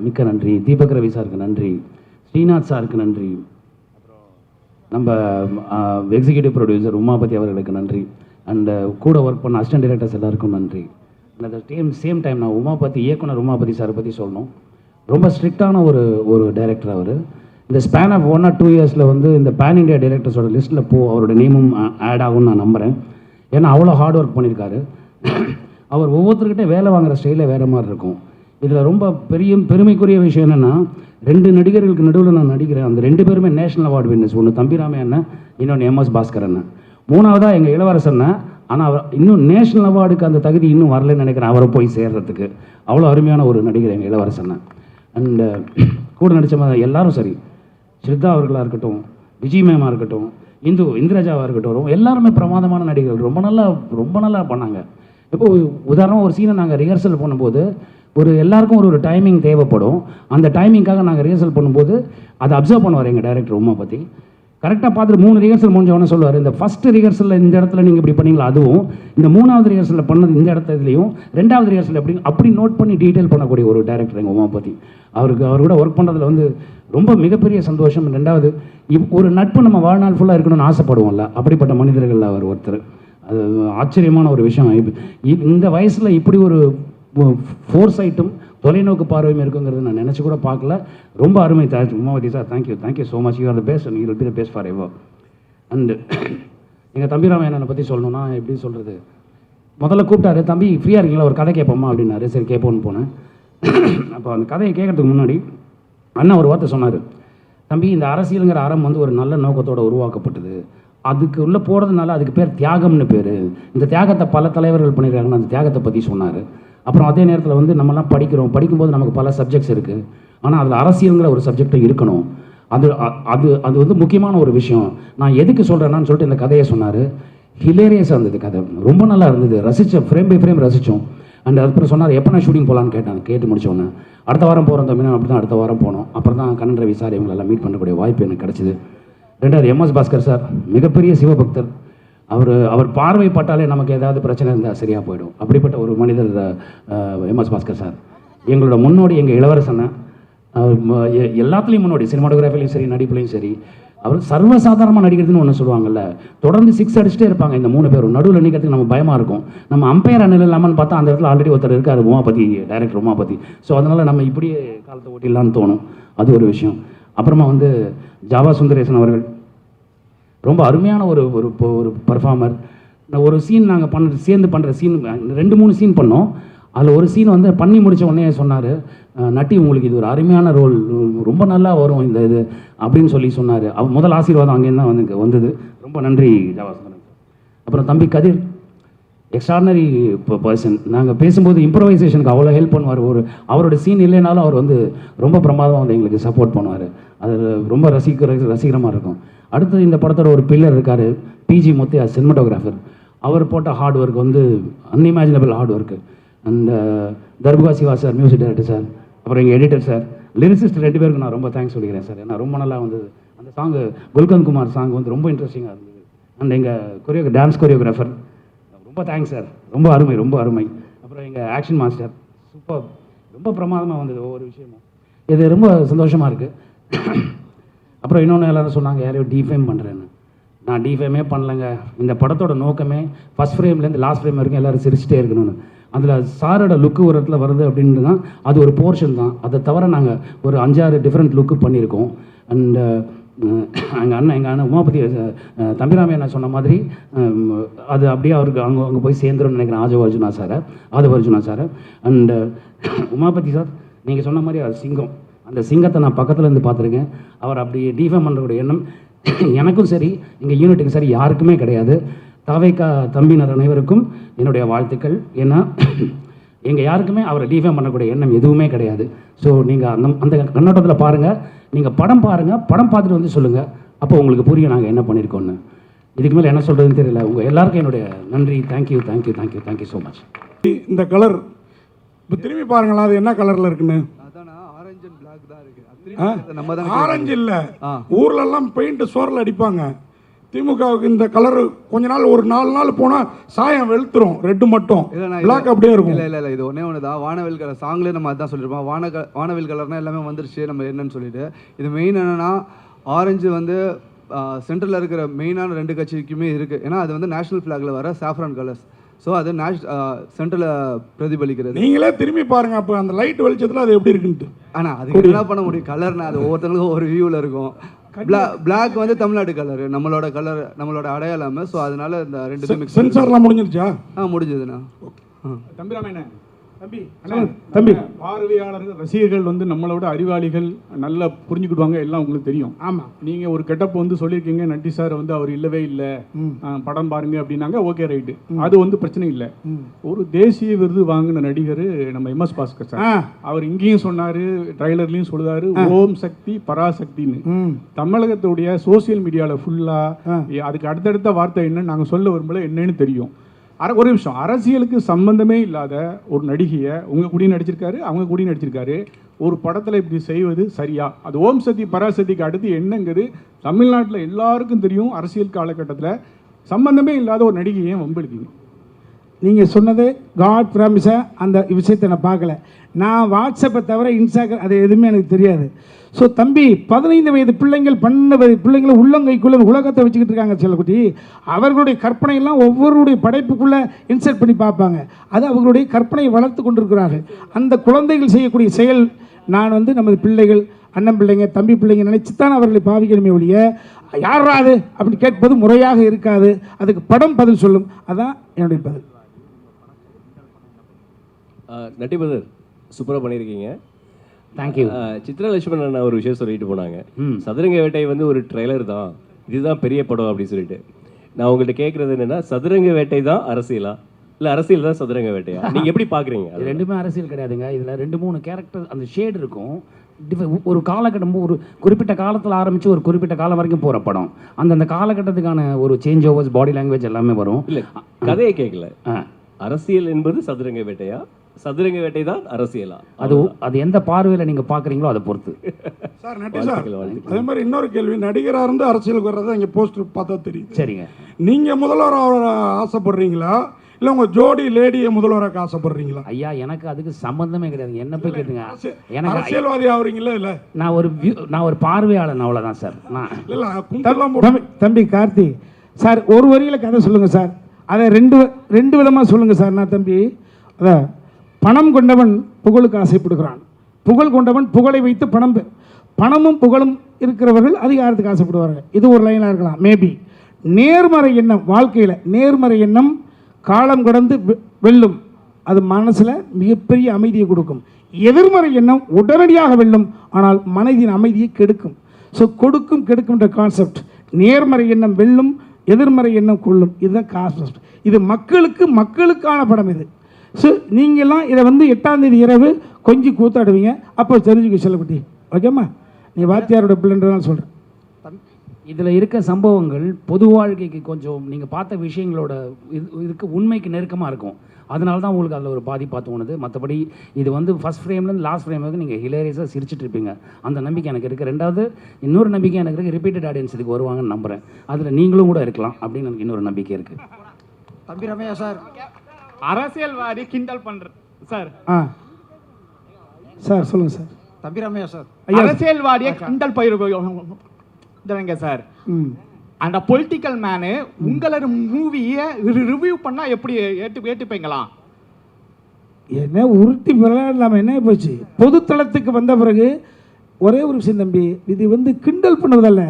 மிக்க நன்றி, தீபக் ரவி சாருக்கு நன்றி, ஸ்ரீநாத் சாருக்கு நன்றி, அப்புறம் நம்ம எக்ஸிக்யூட்டிவ் ப்ரொடியூசர் உமாபதி அவர்களுக்கு நன்றி, அண்டு கூட ஒர்க் பண்ண அசிஸ்டன்ட் டைரக்டர்ஸ் எல்லாருக்கும் நன்றி. அந்த சேம் டைம் நான் இயக்குனர் உமாபதி சாரை பற்றி சொல்லணும். ரொம்ப ஸ்ட்ரிக்டான ஒரு டைரக்டர் அவர். இந்த ஸ்பேன் ஆஃப் 1 or 2 இயர்ஸில் வந்து இந்த பேன் இண்டியா டைரக்டர்ஸோட லிஸ்ட்டில் அவரோட நேமும் ஆட் ஆகும்னு நான் நம்புகிறேன். ஏன்னா அவ்வளோ ஹார்ட் ஒர்க் பண்ணியிருக்காரு. அவர் ஒவ்வொருத்தர்கிட்ட வேலை வாங்குகிற ஸ்டைலே வேறு மாதிரி இருக்கும். இதில் ரொம்ப பெருமைக்குரிய விஷயம் என்னென்னா, 2 நடிகர்களுக்கு நடுவில் நான் நடிக்கிறேன். அந்த 2 பேருமே நேஷனல் அவார்டு வின்னர்ஸ். ஒன்று தம்பிராமே அண்ணன், இன்னொன்று எம்எஸ் பாஸ்கர் அண்ணன். 3வதாக எங்கள் இளவரசன். ஆனால் அவர் இன்னும் நேஷனல் அவார்டுக்கு அந்த தகுதி இன்னும் வரலன்னு நினைக்கிறேன், அவரை போய் சேர்றதுக்கு. அவ்வளோ அருமையான ஒரு நடிகர் எங்கள் இளவரசன். அண்டு கூட நடித்த எல்லாரும் சரி, ஸ்ரத்தா அவர்களாக இருக்கட்டும், விஜய் மேமாக இருக்கட்டும், இந்திரஜாவாக இருக்கட்டும், எல்லாருமே பிரமாதமான நடிகர்கள், ரொம்ப நல்லா பண்ணாங்க. இப்போ உதாரணமாக ஒரு சீனை நாங்கள் ரிஹர்சல் பண்ணும்போது எல்லாருக்கும் ஒரு டைமிங் தேவைப்படும். அந்த டைமிங்காக நாங்கள் ரிஹர்சல் பண்ணும்போது அதை அப்சர்வ் பண்ணுவார் எங்கள் டைரக்டர் உமாபதி. கரெக்டாக பார்த்துட்டு 3 ரிஹர்சல் முடிஞ்சவொன்னே சொல்லுவார், இந்த ஃபஸ்ட்டு ரிஹர்சலில் இந்த இடத்துல நீங்கள் இப்படி பண்ணீங்களா, அதுவும் இந்த 3வது ரிஹர்சலில் பண்ணது இந்த இடத்துலையும் 2வது ரிஹர்சல் அப்படி நோட் பண்ணி டீட்டெயில் பண்ணக்கூடிய ஒரு டைரக்டர் எங்கள் உமாபதி. அவர் கூட ஒர்க் பண்ணுறதுல ரொம்ப மிகப்பெரிய சந்தோஷம். 2வது ஒரு நட்பு நம்ம வாழ்நாள் ஃபுல்லாக இருக்கணும்னு ஆசைப்படுவோம்ல, அப்படிப்பட்ட மனிதர்கள் அவர் ஒருத்தர். அது ஆச்சரியமான ஒரு விஷயம். இந்த வயசில் இப்படி ஒரு ஃபோர்சைட்டும் தொலைநோக்கு பார்வையும் இருக்குங்கிறது நான் நினச்சி கூட பார்க்கல. ரொம்ப அருமை Umavathi sir. Thank you so much. You are the best and you will be the best for ever. And எங்கள் தம்பிராமையனை பற்றி சொல்லணும்னா எப்படி சொல்கிறது, முதல்ல கூப்பிட்டாரு, தம்பி ஃப்ரீயாக இருக்கீங்களா, ஒரு கதை கேட்போமா அப்படின்னாரு. சரி கேட்போன்னு போனேன். அப்போ அந்த கதையை கேட்கறதுக்கு முன்னாடி அண்ணா ஒரு வார்த்தை சொன்னார், தம்பி இந்த அரசியலுங்கிற அறம் ஒரு நல்ல நோக்கத்தோடு உருவாக்கப்பட்டது, அதுக்கு உள்ளே போகிறதுனால அதுக்கு பேர் தியாகம்னு பேர், இந்த தியாகத்தை பல தலைவர்கள் பண்ணியிருக்காங்கன்னு அந்த தியாகத்தை பற்றி சொன்னார். அப்புறம் அதே நேரத்தில் நம்மலாம் படிக்கும்போது நமக்கு பல சப்ஜெக்ட்ஸ் இருக்குது, ஆனால் அதில் அரசியலுங்கிற ஒரு சப்ஜெக்டும் இருக்கணும். அது முக்கியமான ஒரு விஷயம். நான் எதுக்கு சொல்கிறேன்னான்னு சொல்லிட்டு இந்த கதையை சொன்னார். ஹிலேரியஸாக இருந்தது கதை, ரொம்ப நல்லா இருந்தது, ரசித்தோம், ஃப்ரேம் பை ஃப்ரேம் ரசித்தோம். அண்ட் அதுக்கப்புறம் சொன்னார், எப்போ நான் ஷூட்டிங் போகலான்னு கேட்டு முடிச்சோன்னே அடுத்த வாரம் போகிறோம் தம்பினா, அப்படி தான் அடுத்த வாரம் போனோம். அப்புறம் தான் கண்ணன் ரவி சார் இவங்களெல்லாம் மீட் பண்ணக்கூடிய வாய்ப்பு எனக்கு கிடச்சிது. 2வது MS பாஸ்கர் சார், மிகப்பெரிய சிவபக்தர். அவர் பார்வைப்பட்டாலே நமக்கு ஏதாவது பிரச்சனை இருந்தால் சரியாக போயிடும். அப்படிப்பட்ட ஒரு மனிதர் MS பாஸ்கர் சார். எங்களோட முன்னோடி எங்கள் இளவரசனை, எல்லாத்துலேயும் முன்னோடி, சினிமாட்டோகிராஃபிலையும் சரி நடிப்புலையும் சரி. அவர் சர்வசாதாரணமாக நடிக்கிறதுன்னு ஒன்று சொல்லுவாங்கல்ல, தொடர்ந்து 6 அடிச்சுட்டே இருப்பாங்க இந்த 3 பேரும். நடுவில் நிற்கிறதுக்கு நம்ம பயமாக இருக்கும். நம்ம அம்பையர் அணில் இல்லாமல் பார்த்தா அந்த இடத்துல ஆல்ரெடி ஒருத்தர் இருக்கார், உமாபதி, டைரக்டர் உமாபதி. ஸோ அதனால் நம்ம இப்படியே காலத்தை ஓட்டிடலான்னு தோணும். அது ஒரு விஷயம். அப்புறமா ஜாவா சுந்தரேசன் அவர்கள் ரொம்ப அருமையான ஒரு பர்ஃபார்மர். ஒரு சீன் நாங்கள் சேர்ந்து பண்ணுற சீன் 2-3 சீன் பண்ணோம். அதில் ஒரு சீன் பண்ணி முடித்த உடனே சொன்னார், நட்டி உங்களுக்கு இது ஒரு அருமையான ரோல், ரொம்ப நல்லா வரும் இந்த இது அப்படின்னு சொன்னார். முதல் ஆசீர்வாதம் அங்கேருந்து தான் வந்தது. ரொம்ப நன்றி ஜாவா சுந்தரேசன். அப்புறம் தம்பி கதிர், எக்ஸ்ட்ராடனரி பர்சன். நாங்கள் பேசும்போது இம்ப்ரவைசேஷனுக்கு அவ்வளோ ஹெல்ப் பண்ணுவார். அவரோட சீன் இல்லைனாலும் அவர் ரொம்ப பிரமாதமாக எங்களுக்கு சப்போர்ட் பண்ணுவார். அது ரொம்ப ரசிகரமாக இருக்கும். அடுத்தது இந்த படத்தோட ஒரு பில்லர் இருக்கார், PG முத்தையா, சினிமாட்டோகிராஃபர். அவர் போட்ட hard work unimaginable hard work. And Darbuka Siva sir, music director sir. அப்புறம் எங்கள் எடிட்டர் சார், லிரிசிஸ்ட் 2 பேருக்கு நான் ரொம்ப தேங்க்ஸ் சொல்லிக்கிறேன் சார். ஏன்னா ரொம்ப நல்லா வந்தது அந்த சாங்கு. குல்கந்த் குமார் சாங் ரொம்ப இன்ட்ரெஸ்டிங்காக இருந்தது. அண்ட் எங்கள் டான்ஸ் கொரியோகிராஃபர், ரொம்ப தேங்க்ஸ் சார், ரொம்ப அருமை. அப்புறம் எங்கள் ஆக்ஷன் மாஸ்டர், சூப்பர், ரொம்ப பிரமாதமாக வந்தது ஒவ்வொரு விஷயமும். இது ரொம்ப சந்தோஷமாக இருக்குது. அப்புறம் இன்னொன்று எல்லோரும் சொன்னாங்க, யாரையும் டிஃபேம் பண்ணுறேன்னு. நான் டிஃபேமே பண்ணலைங்க. இந்த படத்தோட நோக்கமே ஃபஸ்ட் ஃப்ரேம்லேருந்து லாஸ்ட் ஃப்ரேம் வரைக்கும் எல்லோரும் சிரிச்சிட்டே இருக்கணும்னு. அதில் சாரோட லுக்கு ஒரு இடத்துல வருது அப்படின்ட்டு தான் அது ஒரு போர்ஷன் தான். அதை தவிர நாங்கள் ஒரு 5-6 டிஃப்ரெண்ட் லுக்கு பண்ணியிருக்கோம். அண்ட் எங்கள் அண்ணன் உமாபதி தம்பிராமையா நான் சொன்ன மாதிரி அது அப்படியே அவருக்கு அங்கே போய் சேர்ந்துரும்னு நினைக்கிறேன். Aadhav Arjuna sir. And Umapathi sir, நீங்கள் சொன்ன மாதிரி அது சிங்கம். அந்த சிங்கத்தை நான் பக்கத்தில் இருந்து பார்த்துருக்கேன். அவர் அப்படி டிஃபேம் பண்ணுறக்கூடிய எண்ணம் எனக்கும் சரி, எங்கள் யூனிட்டுக்கும் சரி யாருக்குமே கிடையாது. தாவேக்கா தம்பினர் அனைவருக்கும் என்னுடைய வாழ்த்துக்கள். ஏன்னா எங்கள் யாருக்குமே அவரை டிஃபேம் பண்ணக்கூடிய எண்ணம் எதுவுமே கிடையாது. ஸோ நீங்கள் அந்த கண்ணோட்டத்தில் பாருங்கள், நீங்கள் படம் பாருங்கள், படம் பார்த்துட்டு சொல்லுங்கள். அப்போ உங்களுக்கு புரியும் நாங்கள் என்ன பண்ணியிருக்கோன்னு. இதுக்கு மேலே என்ன சொல்கிறதுன்னு தெரியல. உங்கள் எல்லாருக்கும் என்னுடைய நன்றி. Thank you so much. இந்த கலர் இப்போ திரும்பி பாருங்களா, அது என்ன கலரில் இருக்குன்னு. ஆரஞ்சு இல்லை, ஊர்லெல்லாம் பெயிண்ட் சோரில் அடிப்பாங்க. திமுகவுக்கு இந்த கலர் கொஞ்ச நாள், ஒரு 4 நாள் போனால் சாயம் வெளுத்துரும், ரெட்டு மட்டும் பிளாக் அப்படியே இருக்கும். இல்லை இது ஒன்றே தான். வானவில் கலர் சாங்லேயே நம்ம அதான் சொல்லியிருப்போம். வானவில் கலர்னால் எல்லாமே வந்துருச்சு நம்ம என்னன்னு சொல்லிட்டு. இது மெயின் என்னென்னா, ஆரஞ்சு சென்ட்ரலில் இருக்கிற மெயினான 2 கட்சிக்குமே இருக்குது. ஏன்னா அது நேஷனல் ஃப்ளாகில் வர சாஃப்ரான் கலர்ஸ். ஸோ அது சென்ட்ரலில் பிரதிபலிக்கிறது. நீங்களே திரும்பி பாருங்க, அப்போ அந்த லைட் வெளிச்சத்தில் அது எப்படி இருக்குன்ட்டு. ஆனால் அதுக்கு என்ன பண்ண முடியும், கலர்னா அது ஒவ்வொருத்தங்களுக்கும் ஒரு வியூவில் இருக்கும். பிளாக் தமிழ்நாடு கலர், நம்மளோட கலர், நம்மளோட அடையாளம். ஸோ அதனால இந்த 2 சென்சார்லாம் முடிஞ்சிருச்சா? முடிஞ்சதுண்ணா. தம்பிராமையண்ணே, தம்பி பார்வையாளர்கள் ரசிகர்கள் வந்து நம்மளோட அறிவாளிகள் நல்லா புரிஞ்சுக்கிடுவாங்க, எல்லாம் உங்களுக்கு தெரியும். ஆமாம், நீங்கள் ஒரு கெட்டப் வந்து சொல்லியிருக்கீங்க, நட்டி சார் வந்து அவர் இல்லவே இல்லை, படம் பாருங்க அப்படின்னாங்க, ஓகே ரைட்டு, அது வந்து பிரச்சனை இல்லை. ஒரு தேசிய விருது வாங்கின நடிகர் நம்ம எம்எஸ் பாஸ்கர் சார், அவர் இங்கேயும் சொன்னார், ட்ரைலர்லையும் சொல்லுதாரு, ஓம் சக்தி பராசக்தின்னு. தமிழகத்துடைய சோசியல் மீடியாவில் ஃபுல்லாக அதுக்கு அடுத்தடுத்த வார்த்தை என்னன்னு நாங்கள் சொல்ல வரும்போது என்னன்னு தெரியும். ஒரு நிமிஷம், அரசியலுக்கு சம்பந்தமே இல்லாத ஒரு நடிகையை உங்கள் கூடயும் நடிச்சிருக்காரு, அவங்க கூடயும் நடிச்சிருக்காரு, ஒரு படத்தில் இப்படி செய்வது சரியா? அது ஓம் சக்தி பராசக்திக்கு அடுத்து என்னங்கிறது தமிழ்நாட்டில் எல்லாருக்கும் தெரியும். அரசியல் காலகட்டத்தில் சம்பந்தமே இல்லாத ஒரு நடிகையை வம்பெடுத்தீங்க. நீங்கள் சொன்னது காட் ப்ராமிஸாக அந்த விஷயத்தை நான் பார்க்கல. நான் வாட்ஸ்அப்பை தவிர இன்ஸ்டாகிராம் அது எதுவுமே எனக்கு தெரியாது. ஸோ தம்பி, 15 வயது பிள்ளைங்கள் 12 வயது பிள்ளைங்களை உள்ளங்கைக்குள்ளே உலகத்தை வச்சுக்கிட்டு இருக்காங்க செல்லக்குட்டி. அவர்களுடைய கற்பனையெல்லாம் ஒவ்வொருடைய படைப்புக்குள்ளே இன்சர்ட் பண்ணி பார்ப்பாங்க. அது அவர்களுடைய கற்பனையை வளர்த்து கொண்டிருக்கிறார்கள். அந்த குழந்தைகள் செய்யக்கூடிய செயல் நான் வந்து நமது பிள்ளைகள், அண்ணன் பிள்ளைங்க, தம்பி பிள்ளைங்க நினைச்சு தான் அவர்களை பாவிக்கணுமே ஒழிய யாரா அது அப்படி கேட்பது முறையாக இருக்காது. அதுக்கு படம் பதில் சொல்லும். அதான் என்னுடைய பதில். நட்டிபதர் சூப்பராக பண்ணியிருக்கீங்க. தேங்க்யூ. சித்ரா லட்சுமணன் அண்ணா ஒரு விஷயம் சொல்லிட்டு போனாங்க, சதுரங்க வேட்டை வந்து ஒரு ட்ரெய்லர் தான், இதுதான் பெரிய படம் அப்படின்னு சொல்லிட்டு. நான் உங்கள்கிட்ட கேட்குறது என்னென்னா, சதுரங்க வேட்டை தான் அரசியலா இல்லை அரசியல் தான் சதுரங்க வேட்டையா? நீங்கள் எப்படி பார்க்குறீங்க? இது ரெண்டுமே அரசியல் கிடையாதுங்க. இதில் 2-3 கேரக்டர் அந்த ஷேடு இருக்கும். ஒரு காலகட்டம், ஒரு குறிப்பிட்ட காலத்தில் ஆரம்பித்து ஒரு குறிப்பிட்ட காலம் வரைக்கும் போகிற படம். அந்தந்த காலகட்டத்துக்கான ஒரு சேஞ்ச் ஓவர்ஸ், பாடி லாங்குவேஜ் எல்லாமே வரும். இல்லை, கதையை கேட்கல. அரசியல் என்பது சதுரங்க வேட்டையா, சதுரங்க வேட்டை தான் அரசியலா? அது எந்த பார்வையில் நீங்கள் பார்க்குறீங்களோ அதை பொறுத்து. சார் நட்டி சார், அதே மாதிரி இன்னொரு கேள்வி, நடிகராக இருந்து அரசியலுக்கு வர்றதை இங்கே போஸ்டர் பார்த்தா தெரியும். சரிங்க. நீங்கள் முதல்வராக ஆசைப்படுறீங்களா இல்லை உங்கள் ஜோடி லேடியை முதல்வராக ஆசைப்படுறீங்களா? ஐயா, எனக்கு அதுக்கு சம்பந்தமே கிடையாது. என்ன போய் கேட்டுங்க. எனக்கு அரசியல்வாதி ஆகுறீங்களா? இல்லை, நான் ஒரு பார்வையாளன், அவ்வளோதான் சார். தம்பி கார்த்தி சார், ஒரு வரியில் கதை சொல்லுங்கள் சார். அதை ரெண்டு விதமாக சொல்லுங்கள் சார். நான் தம்பி, அதான் பணம் கொண்டவன் புகழுக்கு ஆசைப்படுகிறான், புகழ் கொண்டவன் புகழை வைத்து பணமும் புகழும் இருக்கிறவர்கள் அதிகாரத்துக்கு ஆசைப்படுவார்கள். இது ஒரு லைனாக இருக்கலாம். மேபி நேர்மறை எண்ணம், வாழ்க்கையில் நேர்மறை எண்ணம் காலம் கடந்து வெல்லும். அது மனசில் மிகப்பெரிய அமைதியை கொடுக்கும். எதிர்மறை எண்ணம் உடனடியாக வெல்லும், ஆனால் மனதின் அமைதியை கெடுக்கும். ஸோ கொடுக்கும் கெடுக்கும்ன்ற கான்செப்ட். நேர்மறை எண்ணம் வெல்லும், எதிர்மறை எண்ணம் கொள்ளும். இதுதான் கான்செப்ட். இது மக்களுக்கான படம் இது. ஸோ நீங்கள்லாம் இதை வந்து 8ஆம் தேதி இரவு கொஞ்சம் கூத்தாடுவீங்க, அப்போ தெரிஞ்சுக்க செல்லக்குட்டி. ஓகேம்மா, நீ வாத்தியாரோட பிள்ளைன்றதான் சொல்கிறேன். இதில் இருக்க சம்பவங்கள் பொது வாழ்க்கைக்கு கொஞ்சம் நீங்கள் பார்த்த விஷயங்களோட இதுக்கு உண்மைக்கு நெருக்கமாக இருக்கும். அதனால தான் உங்களுக்கு அதில் ஒரு பாதிப்பாக தோணுது. மற்றபடி இது வந்து ஃபஸ்ட் ஃப்ரேம்லேருந்து லாஸ்ட் ஃப்ரேம் வரைக்கும் நீங்கள் ஹிலேரியஸாக சிரிச்சிட்டு இருப்பீங்க. அந்த நம்பிக்கை எனக்கு இருக்குது. ரெண்டாவது, இன்னொரு நம்பிக்கை எனக்கு இருக்குது, ரிப்பீட்டட் ஆடியன்ஸ் இதுக்கு வருவாங்கன்னு நம்புகிறேன். அதில் நீங்களும் கூட இருக்கலாம் அப்படின்னு எனக்கு இன்னொரு நம்பிக்கை இருக்குது. தம்பி ரமையா சார், அரசியல்வாதி கிண்டல் பண்ற சார். சார் சொல்லுங்கள் சார். தம்பி ரமையா சார், அரசியல்வாதியை கிண்டல் பயிர்ங்க சார். அந்த பொலிட்டிக்கல் மேனு உங்களோட மூவியை ரிவ்யூ பண்ணா எப்படி ஏற்றுப்பீங்களா? என்ன உருட்டி விளையாடலாம என்ன போச்சு? பொதுத்தளத்துக்கு வந்த பிறகு ஒரே ஒரு விஷயம் தம்பி, இது வந்து கிண்டல் பண்ணுவதல்ல,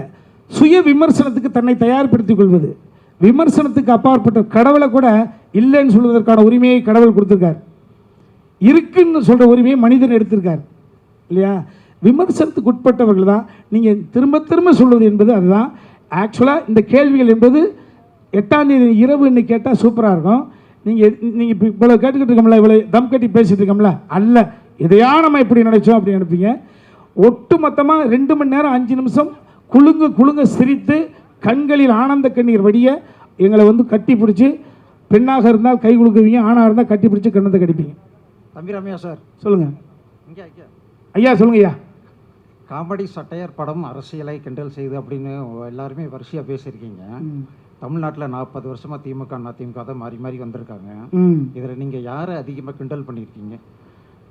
சுய விமர்சனத்துக்கு தன்னை தயார்படுத்திக் கொள்வது. விமர்சனத்துக்கு அப்பாற்பட்ட கடவுளை கூட இல்லைன்னு சொல்வதற்கான உரிமையை கடவுள் கொடுத்துருக்கார். இருக்குன்னு சொல்கிற உரிமையை மனிதன் எடுத்திருக்கார் இல்லையா? விமர்சனத்துக்கு உட்பட்டவர்கள் தான். நீங்கள் திரும்ப சொல்வது என்பது அதுதான். ஆக்சுவலாக இந்த கேள்விகள் என்பது 8ஆம் தேதி இரவு இன்னைக்கு கேட்டால் சூப்பராக இருக்கும். நீங்கள் இப்போ இவ்வளோ கேட்டுக்கிட்டு இருக்கோம்ல, இவ்வளோ தம் கட்டி பேசிகிட்டு இருக்கோம்ல, அல்ல இதையா நம்ம இப்படி நினைச்சோம் அப்படின்னு நினைப்பீங்க. ஒட்டு மொத்தமாக 2 மணி நேரம் 5 நிமிஷம் குலுங்க சிரித்து கண்களில் ஆனந்த கண்ணீர் வடிய எங்களை வந்து கட்டி பிடிச்சி, பெண்ணாக இருந்தால் கை கொடுக்குவீங்க, ஆணாக இருந்தால் கட்டி பிடிச்சி கண்ணத்தை கடிப்பீங்க. தம்பி ரமையா சார் சொல்லுங்கள். ஐயா சொல்லுங்க ஐயா. காமெடி சட்டையர் படம் அரசியலை கிண்டல் செய்து அப்படின்னு எல்லாருமே வரிசையாக பேசியிருக்கீங்க. தமிழ்நாட்டில் 40 வருஷமாக திமுக அதிமுக தான் மாறி வந்திருக்காங்க. இதில் நீங்கள் யாரை அதிகமாக கிண்டல் பண்ணியிருக்கீங்க?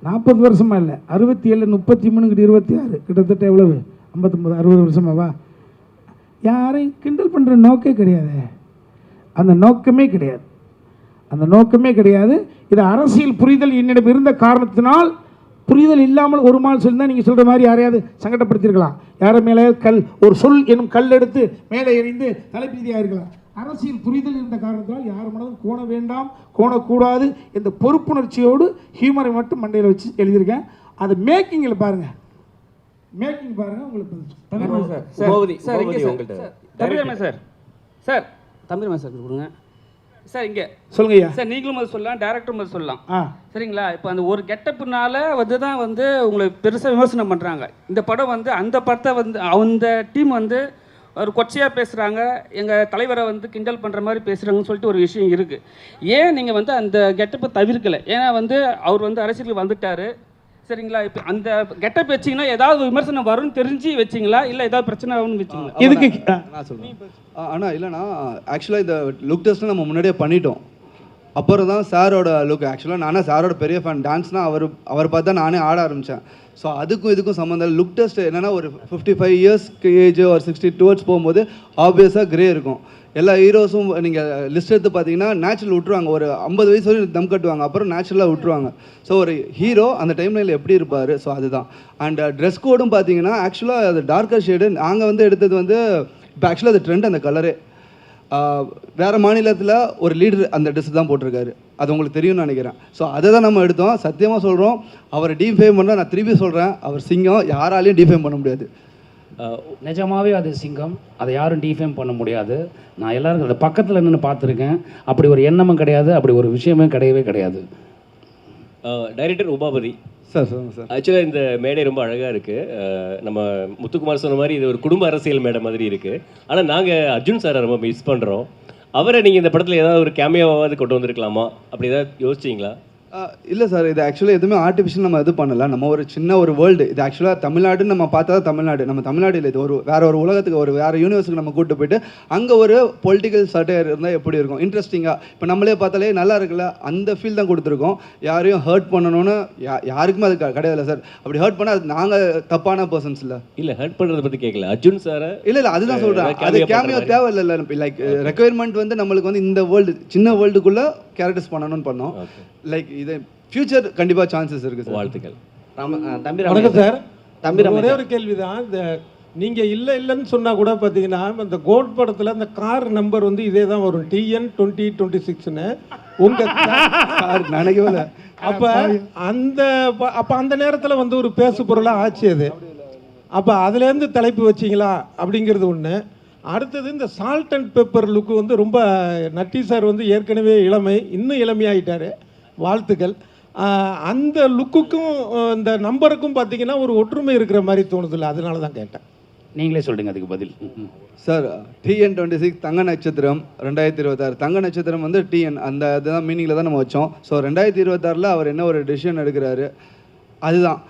40 வருஷமா இல்லை, 67 33 26 கிட்டத்தட்ட எவ்வளவு 59 60 வருஷமாவா? யாரையும் கிண்டல் பண்ணுற நோக்கே கிடையாது. அந்த நோக்கமே கிடையாது. இது அரசியல் புரிதல் என்னிடம் இருந்த காரணத்தினால், புரிதல் இல்லாமல் ஒரு மால் சொல்லி தான் நீங்கள் சொல்கிற மாதிரி யாரையாவது சங்கடப்படுத்தியிருக்கலாம். யாரை மேலே ஒரு சொல் எனும் கல் எடுத்து மேலே எறிந்து தலைப்பீதியாக இருக்கலாம். அரசியல் புரிதல் இருந்த காரணத்தினால் யார் மனதும் கோண வேண்டாம், கோணக்கூடாது இந்த பொறுப்புணர்ச்சியோடு ஹியூமரை மட்டும் மண்டையில் வச்சு எழுதியிருக்கேன். அது மேக்கிங்கில் பாருங்கள், மேக்கிங் பாருங்கள் உங்களுக்கு. தம்பிராமே சார் தம்பிராமே சார் கொடுங்க சார். இங்கே சொல்லுங்கய்யா சார். நீங்களும் அது சொல்லலாம், டேரக்டரும் அது சொல்லலாம், சரிங்களா? இப்போ அந்த ஒரு கெட்டப்புனால தான் உங்களை பெருசாக விமர்சனம் பண்ணுறாங்க. இந்த படம் அந்த படத்தை அந்த டீம் ஒரு கொச்சையாக பேசுகிறாங்க, எங்கள் தலைவரை கிண்டல் பண்ணுற மாதிரி பேசுகிறாங்கன்னு சொல்லிட்டு ஒரு விஷயம் இருக்குது. ஏன் நீங்கள் அந்த கெட்டப்பை தவிர்க்கலை? ஏன்னா அவர் அரசியலுக்கு வந்துட்டார், சரிங்களா? இப்போ அந்த கெட்டப் வச்சிங்கன்னா ஏதாவது விமர்சனம் வரும்னு தெரிஞ்சு வச்சிங்களா, இல்லை ஏதாவது பிரச்சனை ஆகும்னு வச்சிங்களா? இதுக்கு நான் சொல்கிறேன். ஆனால் இல்லைனா ஆக்சுவலாக இந்த லுக் டெஸ்ட்டு நம்ம முன்னாடியே பண்ணிட்டோம். அப்புறம் தான் சாரோட லுக். ஆக்சுவலாக நானே சாரோட பெரிய ஃபேன். டான்ஸ்னால் அவர் பார்த்து தான் நானே ஆட ஆரம்பித்தேன். ஸோ அதுக்கும் இதுக்கும் சம்மந்தம் இல்லை. லுக் டெஸ்ட் என்னென்னா ஒரு 55 இயர்ஸ்க்கு ஏஜ் ஒரு 60 டுவர்ட்ஸ் போகும்போது ஆப்வியஸாக கிரே இருக்கும். எல்லா ஹீரோஸும் நீங்கள் லிஸ்ட் எடுத்து பார்த்தீங்கன்னா நேச்சுரல் விட்ருவாங்க. ஒரு 50 வயசு வரைக்கும் தம் கட்டுவாங்க, அப்புறம் நேச்சுரலாக விட்ருவாங்க. ஸோ ஒரு ஹீரோ அந்த டைம்லைனில் எப்படி இருப்பார், ஸோ அதுதான். அண்ட் ட்ரெஸ் கோடும் பார்த்தீங்கன்னா ஆக்சுவலாக அது டார்க்கர் ஷேடு. நாங்கள் எடுத்தது இப்போ ஆக்சுவலாக அது ட்ரெண்ட், அந்த கலரே. வேறு மாநிலத்தில் ஒரு லீடர் அந்த ட்ரெஸ் தான் போட்டிருக்காரு, அது உங்களுக்கு தெரியும்னு நினைக்கிறேன். ஸோ அதை தான் நம்ம எடுத்தோம். சத்தியமாக சொல்கிறோம், அவரை டீஃபேம் பண்ணால் நான் திருப்பி சொல்கிறேன், அவர் சிங்கம், யாராலையும் டீஃபேம் பண்ண முடியாது. நிஜமாகவே அது சிங்கம், அதை யாரும் டிஃபேம் பண்ண முடியாது. நான் எல்லாரும் அதை பக்கத்தில் நின்று பார்த்துருக்கேன். அப்படி ஒரு எண்ணமும் கிடையாது, அப்படி ஒரு விஷயமே கிடையவே கிடையாது. டைரக்டர் உமாபதி சார் சொல்லுங்கள் சார். ஆக்சுவலாக இந்த மேடை ரொம்ப அழகாக இருக்குது. நம்ம முத்துக்குமார் சொன்ன மாதிரி இது ஒரு குடும்ப அரசியல் மேடை மாதிரி இருக்குது. ஆனால் நாங்கள் அர்ஜுன் சாரை ரொம்ப மிஸ் பண்ணுறோம். அவரை நீங்கள் இந்த படத்தில் ஏதாவது ஒரு கேமியாவாவது கொண்டு வந்திருக்கலாமா, அப்படி ஏதாவது யோசிச்சிங்களா? இல்லை சார், இது ஆக்சுவலாக எதுவுமே ஆர்டிஃபிஷியல் நம்ம இது பண்ணல. நம்ம ஒரு சின்ன ஒரு வேர்ல்டு. இது ஆக்சுவலாக தமிழ்நாடுன்னு நம்ம பார்த்தா தான் தமிழ்நாடு. நம்ம தமிழ்நாடு இல்லை, இது ஒரு உலகத்துக்கு, வேறு யூனிவர்ஸுக்கு நம்ம கூப்பிட்டு போயிட்டு அங்கே ஒரு பொலிட்டிக்கல் சட்டையர் இருந்தால் எப்படி இருக்கும், இன்ட்ரெஸ்டிங்காக. இப்போ நம்மளே பார்த்தாலே நல்லா இருக்குல்ல, அந்த ஃபீல் தான் கொடுத்துருக்கோம். யாரையும் ஹர்ட் பண்ணணும்னு யாருக்குமே அது கிடையாது சார். அப்படி ஹர்ட் பண்ணால் அது நாங்கள் தப்பான பர்சன்ஸ் இல்லை. இல்லை ஹர்ட் பண்ணுறதை பற்றி கேட்கல, அர்ஜுன் சாரை. இல்லை அதுதான் சொல்கிறேன், அது கேமியோ தேவை இல்லை. லைக் ரெக்குயர்மெண்ட் நம்மளுக்கு இந்த வேர்ல்டு, சின்ன வேர்ல்டுக்குள்ளே கேரக்டர்ஸ் பண்ணணும்னு பண்ணோம். லைக் இது ஃபியூச்சர் கண்டிப்பாக சான்சஸ் இருக்குது சார். வாழ்த்துக்கள். வணக்கம் சார். ஒரே ஒரு கேள்வி தான். இந்த நீங்கள் இல்லைன்னு சொன்னால் கூட பார்த்தீங்கன்னா இந்த கோட் படத்தில் அந்த கார் நம்பர் இதே தான் வரும், TN 2026ன்னு. உங்கள் கார் நினைக்கல. அப்போ அந்த நேரத்தில் ஒரு பேசு பொருளாக ஆச்சு அது. அப்போ அதுலேருந்து தலைப்பு வச்சிங்களா அப்படிங்கிறது ஒன்று. அடுத்தது இந்த சால்ட் அண்ட் பெப்பர் லுக்கு ரொம்ப நட்டி சார் ஏற்கனவே இளமை, இன்னும் இளமையாகிட்டார். வாழ்த்துக்கள். அந்த லுக்குக்கும் இந்த நம்பருக்கும் பார்த்தீங்கன்னா ஒரு ஒற்றுமை இருக்கிற மாதிரி தோணுதில்லை, அதனால தான் கேட்டேன். நீங்களே சொல்லுங்கள் அதுக்கு பதில். சார் TN 26 தங்க நட்சத்திரம் 2026. தங்க நட்சத்திரம் TN அந்த இதுதான் மீனிங்கில் தான் நம்ம வச்சோம். ஸோ 2026 அவர் என்ன ஒரு டெசிஷன் எடுக்கிறாரு, அதுதான்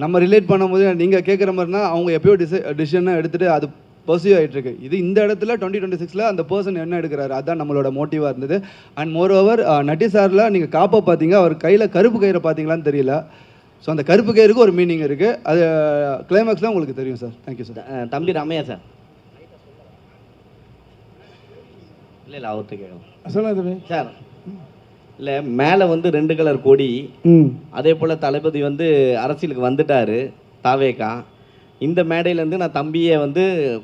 நம்ம ரிலேட் பண்ணும்போது நீங்கள் கேட்குற மாதிரினா அவங்க எப்பயோ டிசிஷனாக எடுத்துகிட்டு அது பர்சியூ ஆகிட்டுருக்கு. இது இந்த இடத்துல 2026 அந்த பர்சன் என்ன எடுக்கிறாரு, அதுதான் நம்மளோட மோட்டிவாக இருந்தது. அண்ட் மோர் ஓவர் நட்டி சாரில் நீங்கள் காப்பை பார்த்தீங்க, அவர் கையில் கருப்பு கயிறை பார்த்தீங்களான்னு தெரியல. ஸோ அந்த கருப்பு கயிறுக்கு ஒரு மீனிங் இருக்குது, அது கிளைமேக்ஸில் உங்களுக்கு தெரியும் சார். Thank you sir. தம்பி ராமையா சார். இல்லை அவர்கிட்ட கேட்கலாம் சொல்லாது சார். இல்லை மேலே 2 கலர் கொடி, அதே போல் தளபதி அரசியலுக்கு வந்துட்டார் தாவேக்கா. இந்த மேடையிலேருந்து நான் தம்பியை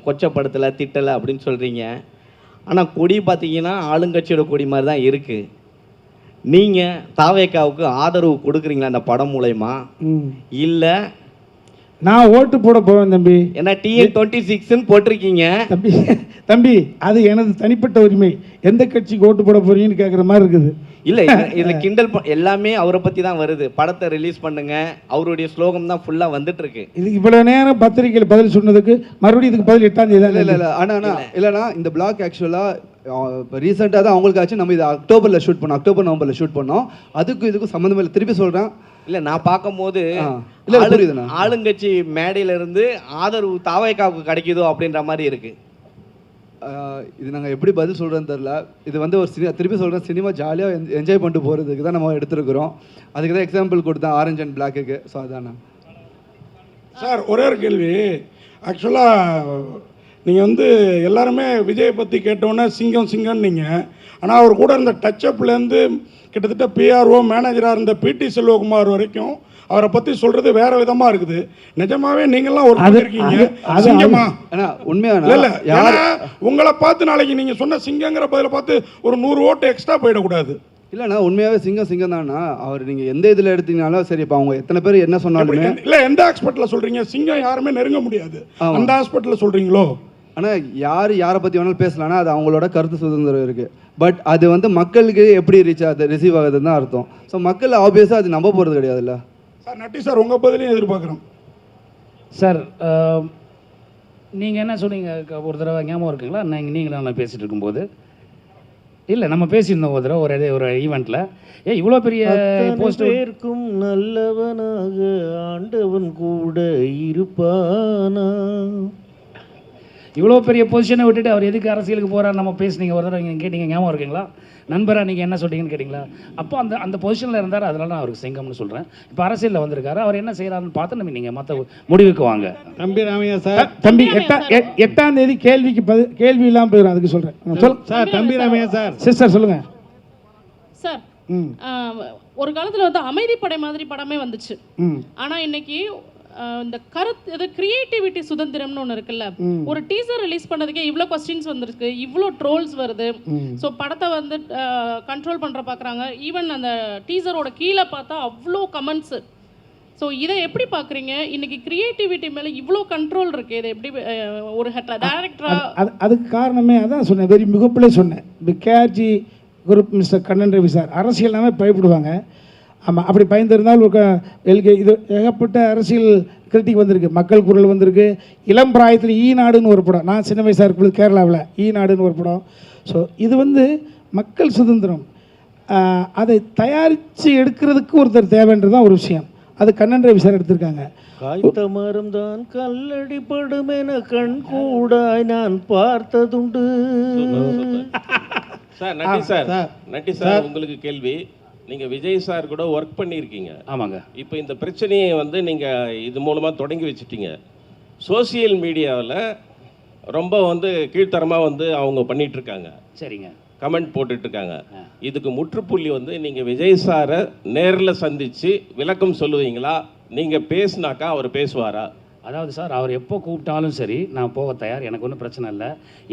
கொச்சப்படுத்தலை, திட்டலை அப்படின்னு சொல்கிறீங்க. ஆனால் கொடி பார்த்தீங்கன்னா ஆளுங்கட்சியோட கொடி மாதிரி தான் இருக்குது. நீங்கள் தாவேக்காவுக்கு ஆதரவு கொடுக்குறீங்களா அந்த படம் மூலயமா, இல்லை நான் ஓட்டு போட போவேன் தம்பி? ஏன்னா TN 26ன்னு போட்டிருக்கீங்க தம்பி. அது எனது தனிப்பட்ட உரிமை. எந்த கட்சிக்கு ஓட்டு போட போறீங்கன்னு கேட்குற மாதிரி இருக்குது. இல்லை இதில் கிண்டல் எல்லாமே அவரை பற்றி தான் வருது. படத்தை ரிலீஸ் பண்ணுங்க, அவருடைய ஸ்லோகம் தான் ஃபுல்லாக வந்துட்டு இருக்கு. இதுக்கு இவ்வளோ நேரம் பத்திரிகையில் பதில் சொன்னதுக்கு மறுபடியும் இதுக்கு பதில் 8ஆம் தேதி தான். இல்லை ஆனால் இல்லைனா இந்த பிளாக் ஆக்சுவலாக இப்போ ரீசெண்டாக தான் அவங்களுக்கு ஆச்சு. நம்ம இது அக்டோபரில் ஷூட் பண்ணோம், அக்டோபர் நவம்பரில் ஷூட் பண்ணோம். இதுக்கும் சம்மந்தம் இல்லை. திருப்பி சொல்கிறேன், இல்லை நான் பார்க்கும்போது ஆளுங்கட்சி மேடையிலிருந்து ஆதரவு தாவேக்காவுக்கு கிடைக்குதோ அப்படின்ற மாதிரி இருக்கு. இது நாங்கள் எப்படி பதில் சொல்கிறேன்னு தெரில. இது ஒரு திருப்பி சொல்கிறேன், சினிமா ஜாலியாக என்ஜாய் பண்ணிட்டு போகிறதுக்கு தான் நம்ம எடுத்துருக்குறோம். அதுக்கு தான் எக்ஸாம்பிள் கொடுத்தேன் ஆரஞ்ச் அண்ட் பிளாக்குக்கு. ஸோ அதானே சார். ஒரே ஒரு கேள்வி. ஆக்சுவலாக நீங்கள் எல்லாருமே விஜயை பற்றி கேட்டோன்னே சிங்கம் சிங்கம்னு நீங்கள், ஆனால் அவர் கூட இருந்த டச்சப்லேருந்து கிட்டத்தட்ட PRO மேனேஜராக இருந்த PT செல்வகுமார் வரைக்கும் அவரை பற்றி சொல்கிறது வேற விதமாக இருக்குது. நிஜமாவே நீங்கள்லாம் ஒரு இருக்கீங்க சிங்கமா உண்மையான இல்லை, உங்களை பார்த்து நாளைக்கு நீங்கள் சொன்ன சிங்கங்கிற பதில பார்த்து ஒரு 100 ஓட்டு எக்ஸ்ட்ரா போயிடக்கூடாது. இல்லைண்ணா உண்மையாகவே சிங்கம் தானா அவர். நீங்கள் எந்த இதில் எடுத்தீங்கனாலும் சரி, இப்போ அவங்க எத்தனை பேர் என்ன சொன்னாலுமே இல்லை, எந்த ஹாஸ்பிட்டலில் சொல்கிறீங்க சிங்கம் யாருமே நெருங்க முடியாது, அந்த ஹாஸ்பிட்டலில் சொல்கிறீங்களோ? ஆனால் யாரை பற்றி வேணாலும் பேசலாம்னா அது அவங்களோட கருத்து சுதந்திரம் இருக்குது. பட் அது வந்து மக்களுக்கு எப்படி ரிசீவ் ஆகுதுன்னு தான் அர்த்தம். ஸோ மக்கள் ஆப்வியஸாக அது நம்ப போகிறது கிடையாதுல்ல சார். நட்டி சார் உங்கள் பதிலையும் எதிர்பார்க்குறோம் சார். நீங்கள் என்ன சொன்னீங்க ஒரு தடவை ஞாபகம் இருக்குங்களா? நீங்களும் நான் பேசிகிட்டு இருக்கும்போது இல்லை நம்ம பேசியிருந்தோம் ஒரு தடவை ஒரு ஈவெண்ட்டில். இவ்வளோ பெரிய போஸ்டருக்கும் நல்லவனாக ஆண்டவன் கூட இருப்பானா. இவ்வளோ பெரிய பொசிஷனை விட்டுட்டு அவர் எதுக்கு அரசியலுக்கு போகிறார் நம்ம பேசுனீங்க ஒரு தடவை நீங்கள் கேட்டீங்க ஞாபகம் இருக்குங்களா? நண்பராக நீங்கள் என்ன சொல்கிறீங்கன்னு கேட்டிங்களா? அப்போ அந்த பொசிஷனில் இருந்தார், அதனால நான் அவருக்கு சிங்கம்னு சொல்கிறேன். இப்போ அரசியலில் வந்திருக்காரு, அவர் என்ன செய்கிறாருன்னு பார்த்து நம்ம நீங்கள் மற்ற முடிவுக்கு வாங்க. தம்பி ராமையா சார், தம்பி 8ஆம் தேதி கேள்வி இல்லாமல் போயிடும், அதுக்கு சொல்கிறேன் சார். தம்பி ராமையா சார், சிஸ்டர் சொல்லுங்கள் சார். ஒரு காலத்தில் வந்து அமைதிப்படை மாதிரி படமே வந்துச்சு. ஆனால் இன்னைக்கு இந்த கருத்து கிரியேட்டிவிட்டி சுதந்திரம்னு ஒன்று இருக்குல்ல. ஒரு டீசர் ரிலீஸ் பண்ணதுக்கே இவ்வளோ கொஸ்டின்ஸ் வந்துருக்கு, இவ்வளோ ட்ரோல்ஸ் வருது. ஸோ படத்தை வந்து கண்ட்ரோல் பண்ணுற பார்க்குறாங்க. ஈவன் அந்த டீசரோட கீழே பார்த்தா அவ்வளோ கமெண்ட்ஸு. ஸோ இதை எப்படி பார்க்குறீங்க? இன்னைக்கு கிரியேட்டிவிட்டி மேலே இவ்வளோ கண்ட்ரோல் இருக்குது, இதை எப்படி ஒரு டேரக்டராக? அதுக்கு காரணமே அதான் சொன்னேன், வெறி முகப்பிலே சொன்னேன். இந்த KRG group mister Kannan Ravi sir அரசியல்னாவே பயப்படுவாங்க. ஆமாம், அப்படி பயந்துருந்தால் இது ஏகப்பட்ட அரசியல் கிரிட்டிக் வந்திருக்கு, மக்கள் குரல் வந்திருக்கு. இளம் பிராயத்தில் ஈநாடுன்னு ஒரு படம், நான் சின்ன வயசாக இருக்கும்போது கேரளாவில் ஈநாடுன்னு ஒரு படம். ஸோ இது வந்து மக்கள் சுதந்திரம், அதை தயாரித்து எடுக்கிறதுக்கு ஒருத்தர் தேவைன்றது தான் ஒரு விஷயம். அது கண்ணன் ரவி சார் எடுத்திருக்காங்க. காய்த்த மரம் தான் கல்லடி படும் என கண் கூடாய் நான் பார்த்ததுண்டு. சார் நட்டி சார் உங்களுக்கு கேள்வி. நீங்கள் விஜய் சார் கூட ஒர்க் பண்ணியிருக்கீங்க. ஆமாங்க. இப்போ இந்த பிரச்சனையை வந்து நீங்கள் இது மூலமாக தொடங்கி வச்சுட்டீங்க. சோசியல் மீடியாவில் ரொம்ப வந்து கீழ்த்தரமாக வந்து அவங்க பண்ணிகிட்ருக்காங்க. சரிங்க. கமெண்ட் போட்டுட்ருக்காங்க. இதுக்கு முற்றுப்புள்ளி வந்து நீங்கள் விஜய் சாரை நேரில் சந்தித்து விளக்கம் சொல்லுவீங்களா? நீங்கள் பேசுனாக்கா அவர் பேசுவாரா? அதாவது சார், அவர் எப்போ கூப்பிட்டாலும் சரி நான் போக தயார், எனக்கு ஒன்றும் பிரச்சனை இல்லை.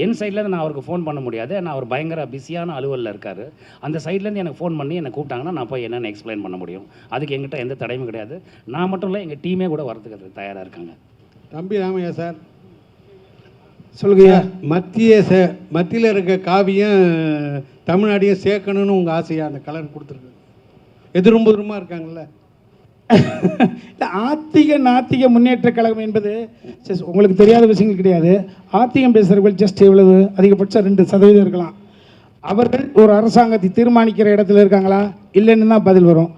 என் சைட்லேருந்து நான் அவருக்கு ஃபோன் பண்ண முடியாது, நான் அவர் பயங்கர பிஸியான அலுவலில் இருக்கார். அந்த சைட்லேருந்து எனக்கு ஃபோன் பண்ணி என்னை கூப்பிட்டாங்கன்னா நான் போய் என்னென்னு எக்ஸ்பிளைன் பண்ண முடியும். அதுக்கு எங்கிட்ட எந்த தடையும் கிடையாது. நான் மட்டும் இல்லை, எங்கள் டீமே கூட வரதுக்கு தயாராக இருக்காங்க. தம்பி ராமையா சார் சொல்லுங்க. மத்தியில் இருக்க காவியம் தமிழ்நாடையும் சேர்க்கணும்னு உங்கள் ஆசையாக அந்த கலர் கொடுத்துருக்கு. எதிர்புறமாக இருக்காங்கல்ல. ஆத்திக நாத்திக முன்னேற்ற கழகம் என்பது உங்களுக்கு தெரியாத விஷயங்கள் கிடையாது. ஆத்திகம் பேசுகிறவர்கள் ஜஸ்ட் எவ்வளவு அதிகபட்சம் 2% இருக்கலாம். அவர்கள் ஒரு அரசாங்கத்தை தீர்மானிக்கிற இடத்துல இருக்காங்களா இல்லைன்னு தான் பதில் வரும்.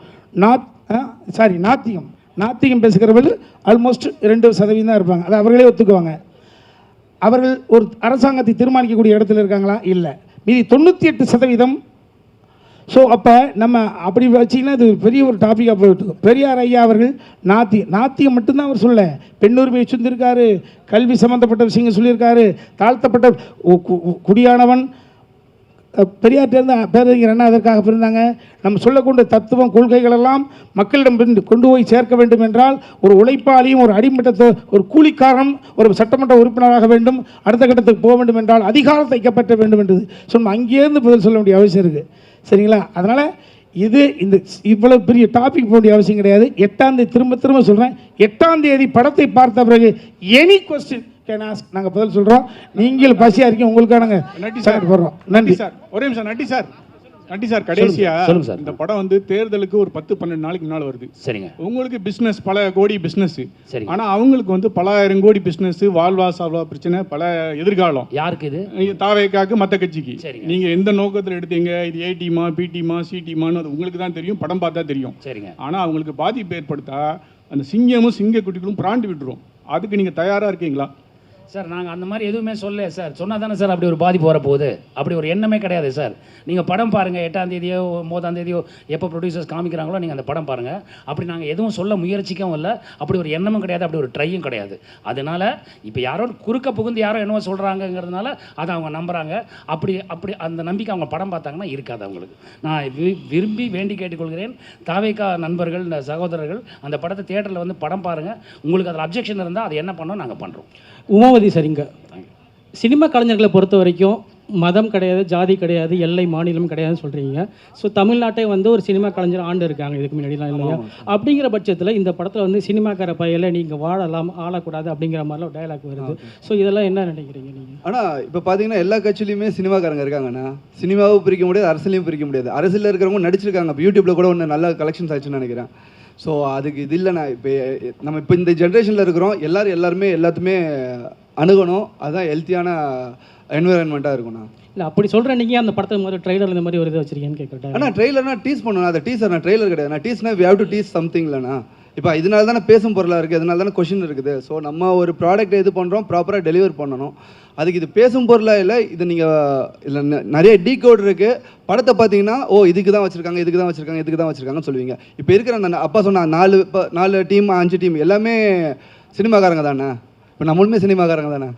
நாத்திகம் பேசுகிறவர்கள் ஆல்மோஸ்ட் 2% தான் இருப்பாங்க, அது அவர்களே ஒத்துக்குவாங்க. அவர்கள் ஒரு அரசாங்கத்தை தீர்மானிக்கக்கூடிய இடத்துல இருக்காங்களா? இல்லை. மீதி 98%. ஸோ அப்போ நம்ம அப்படி வச்சிங்கன்னா அது பெரிய ஒரு டாப்பிக்காக போயிட்டு. பெரியார் ஐயா அவர்கள் நாத்தியம் மட்டும்தான் அவர் சொல்ல, பெண்ணுரிமையை சொல்லியிருக்காரு, கல்வி சம்மந்தப்பட்ட விஷயங்கள் சொல்லியிருக்காரு, தாழ்த்தப்பட்ட குடியானவன் பெரியார்ட்டேருந்து பேரறிஞர் அண்ணா அதற்காக பிறந்தாங்க. நம்ம சொல்லக்கூடிய தத்துவம் கொள்கைகளெல்லாம் மக்களிடம் கொண்டு போய் சேர்க்க வேண்டும் என்றால் ஒரு உழைப்பாளியும் ஒரு அடிமட்டத்தை ஒரு கூலிக்காரன் ஒரு சட்டமன்ற உறுப்பினராக வேண்டும், அடுத்த கட்டத்துக்கு போக வேண்டும் என்றால் அதிகாரத்தை கைப்பற்ற வேண்டும் என்றது சொன்ன அங்கேருந்து பதில் சொல்ல வேண்டிய அவசியம் இருக்குது. சரிங்களா? அதனால் இந்த இவ்வளோ பெரிய டாபிக் போக வேண்டிய அவசியம் கிடையாது. 8ஆம் தேதி திரும்ப சொல்கிறேன், 8ஆம் தேதி படத்தை பார்த்த பிறகு எனி கொஸ்டின் கேன் ஆஸ்க், நாங்கள் பதில் சொல்கிறோம். நீங்கள் பசியாக இருக்கீங்க, உங்களுக்கான சார் போடுறோம். நன்றி சார். ஒரே நிமிஷம் நட்டி சார் கடைசியா இந்த படம் வந்து தேர்தலுக்கு ஒரு 10-12 நாளைக்கு முன்னால் வருது. சரிங்க. உங்களுக்கு பிஸ்னஸ் பல கோடி பிஸ்னஸ், சரி. ஆனால் அவங்களுக்கு வந்து பல ஆயிரம் கோடி பிஸ்னஸ், வாழ்வா சால்வா பிரச்சனை, பல எதிர்காலம். யாருக்கு இது? தாவேக்காக்கு, மற்ற கட்சிக்கு. நீங்க எந்த நோக்கத்தில் எடுத்தீங்க? இது ஏ டீமா, பி டீமா, சி டீமான்னு அது உங்களுக்கு தான் தெரியும், படம் பார்த்தா தெரியும். சரிங்க. ஆனால் அவங்களுக்கு பாதிப்பு ஏற்படுத்தா அந்த சிங்கமும் சிங்க குட்டிகளும் பிராண்டு விட்டுரும். அதுக்கு நீங்க தயாரா இருக்கீங்களா? சார் நாங்கள் அந்த மாதிரி எதுவுமே சொல்லல சார். சொன்னால் தானே சார் அப்படி ஒரு பாதிப்பு வரப்போகுது. அப்படி ஒரு எண்ணமே கிடையாது சார். நீங்கள் படம் பாருங்கள், 8ஆம் தேதியோ 9ஆம் தேதியோ எப்போ ப்ரொடியூசர்ஸ் காமிக்கிறாங்களோ நீங்கள் அந்த படம் பாருங்கள். அப்படி நாங்கள் எதுவும் சொல்ல முயற்சிக்கவும் இல்லை, அப்படி ஒரு எண்ணமும் கிடையாது, அப்படி ஒரு ட்ரையும் கிடையாது. அதனால் இப்போ யாரோ குறுக்க புகுந்து யாரோ என்னவோ சொல்கிறாங்கங்கிறதுனால அதை அவங்க நம்புகிறாங்க. அப்படி அப்படி அந்த நம்பிக்கை அவங்க படம் பார்த்தாங்கன்னா இருக்காது அவங்களுக்கு. நான் விரும்பி வேண்டி கேட்டுக்கொள்கிறேன், தாவேகா நண்பர்கள், இந்த சகோதரர்கள் அந்த படத்தை தியேட்டரில் வந்து படம் பாருங்கள். உங்களுக்கு அதில் அப்ஜெக்ஷன் இருந்தால் அதை என்ன பண்ணோம் நாங்கள் பண்ணுறோம். உமாவதி சரிங்க. சினிமா கலைஞர்களை பொறுத்த வரைக்கும் மதம் கிடையாது, ஜாதி கிடையாது, எல்லை மாநிலம் கிடையாதுன்னு சொல்கிறீங்க. ஸோ தமிழ்நாட்டை வந்து ஒரு சினிமா கலைஞர் ஆண்டு இருக்காங்க இதுக்கு முன்னாடிலாம் இல்லையா? அப்படிங்கிற பட்சத்தில் இந்த படத்தில் வந்து சினிமாக்கார பையில நீங்கள் வாழலாம் ஆளக்கூடாது அப்படிங்கிற மாதிரிலாம் ஒரு டயலாக் வருது. ஸோ இதெல்லாம் என்ன நினைக்கிறீங்க நீங்கள்? ஆனால் இப்போ பார்த்தீங்கன்னா எல்லா கட்சியிலையுமே சினிமாக்காரங்க இருக்காங்கண்ணா. சினிமாவும் பிரிக்க முடியாது, அரசியலையும் பிரிக்க முடியாது. அரசியலில் இருக்கிறவங்க நடிச்சிருக்காங்க. இப்போ யூடியூப்பில் கூட ஒன்று நல்ல கலெக்ஷன்ஸ் ஆச்சுன்னு நினைக்கிறேன். ஸோ அதுக்கு இது இல்லைண்ணா. இப்போ நம்ம இப்போ இந்த ஜென்ரேஷனில் இருக்கிறோம், எல்லாருமே எல்லாத்துமே அணுகணும். அதுதான் ஹெல்த்தியான என்விரான்மெண்ட்டாக இருக்கும்ண்ணா. இல்லை அப்படி சொல்கிறேன். நீங்கள் அந்த படத்தை மாதிரி ட்ரெய்லர் இந்த மாதிரி ஒரு இது வச்சிருக்கீங்கன்னு கேட்குறேன். ஆனால் ட்ரெய்லர்னா டீஸ் பண்ணணும். அதை டீசர் நான் ட்ரெய்லர் கிடையாது. நான் டீஸ்னா we have to tease something இல்லைண்ணா. இப்போ இதனால தானே பேசும் பொருளாக இருக்குது, அதனால தானே கொஷின் இருக்குது. ஸோ நம்ம ஒரு ப்ராடக்ட் இது பண்ணுறோம், ப்ராப்பராக டெலிவர் பண்ணணும். அதுக்கு இது பேசும் பொருளாக இல்லை. இது நீங்கள் இல்லை நிறைய டீகோட் இருக்குது. படத்தை பார்த்தீங்கன்னா இதுக்கு தான் வச்சுருக்காங்க, இதுக்கு தான் வச்சுருக்காங்க, இதுக்கு தான் வச்சுருக்காங்கன்னு சொல்லுவீங்க. இப்போ இருக்கிற அந்த அப்பா சொன்ன 4 டீம் 5 டீம் எல்லாமே சினிமாக்காரங்க தானே. இப்போ நம்மளுமே சினிமாக்காரங்க தானே.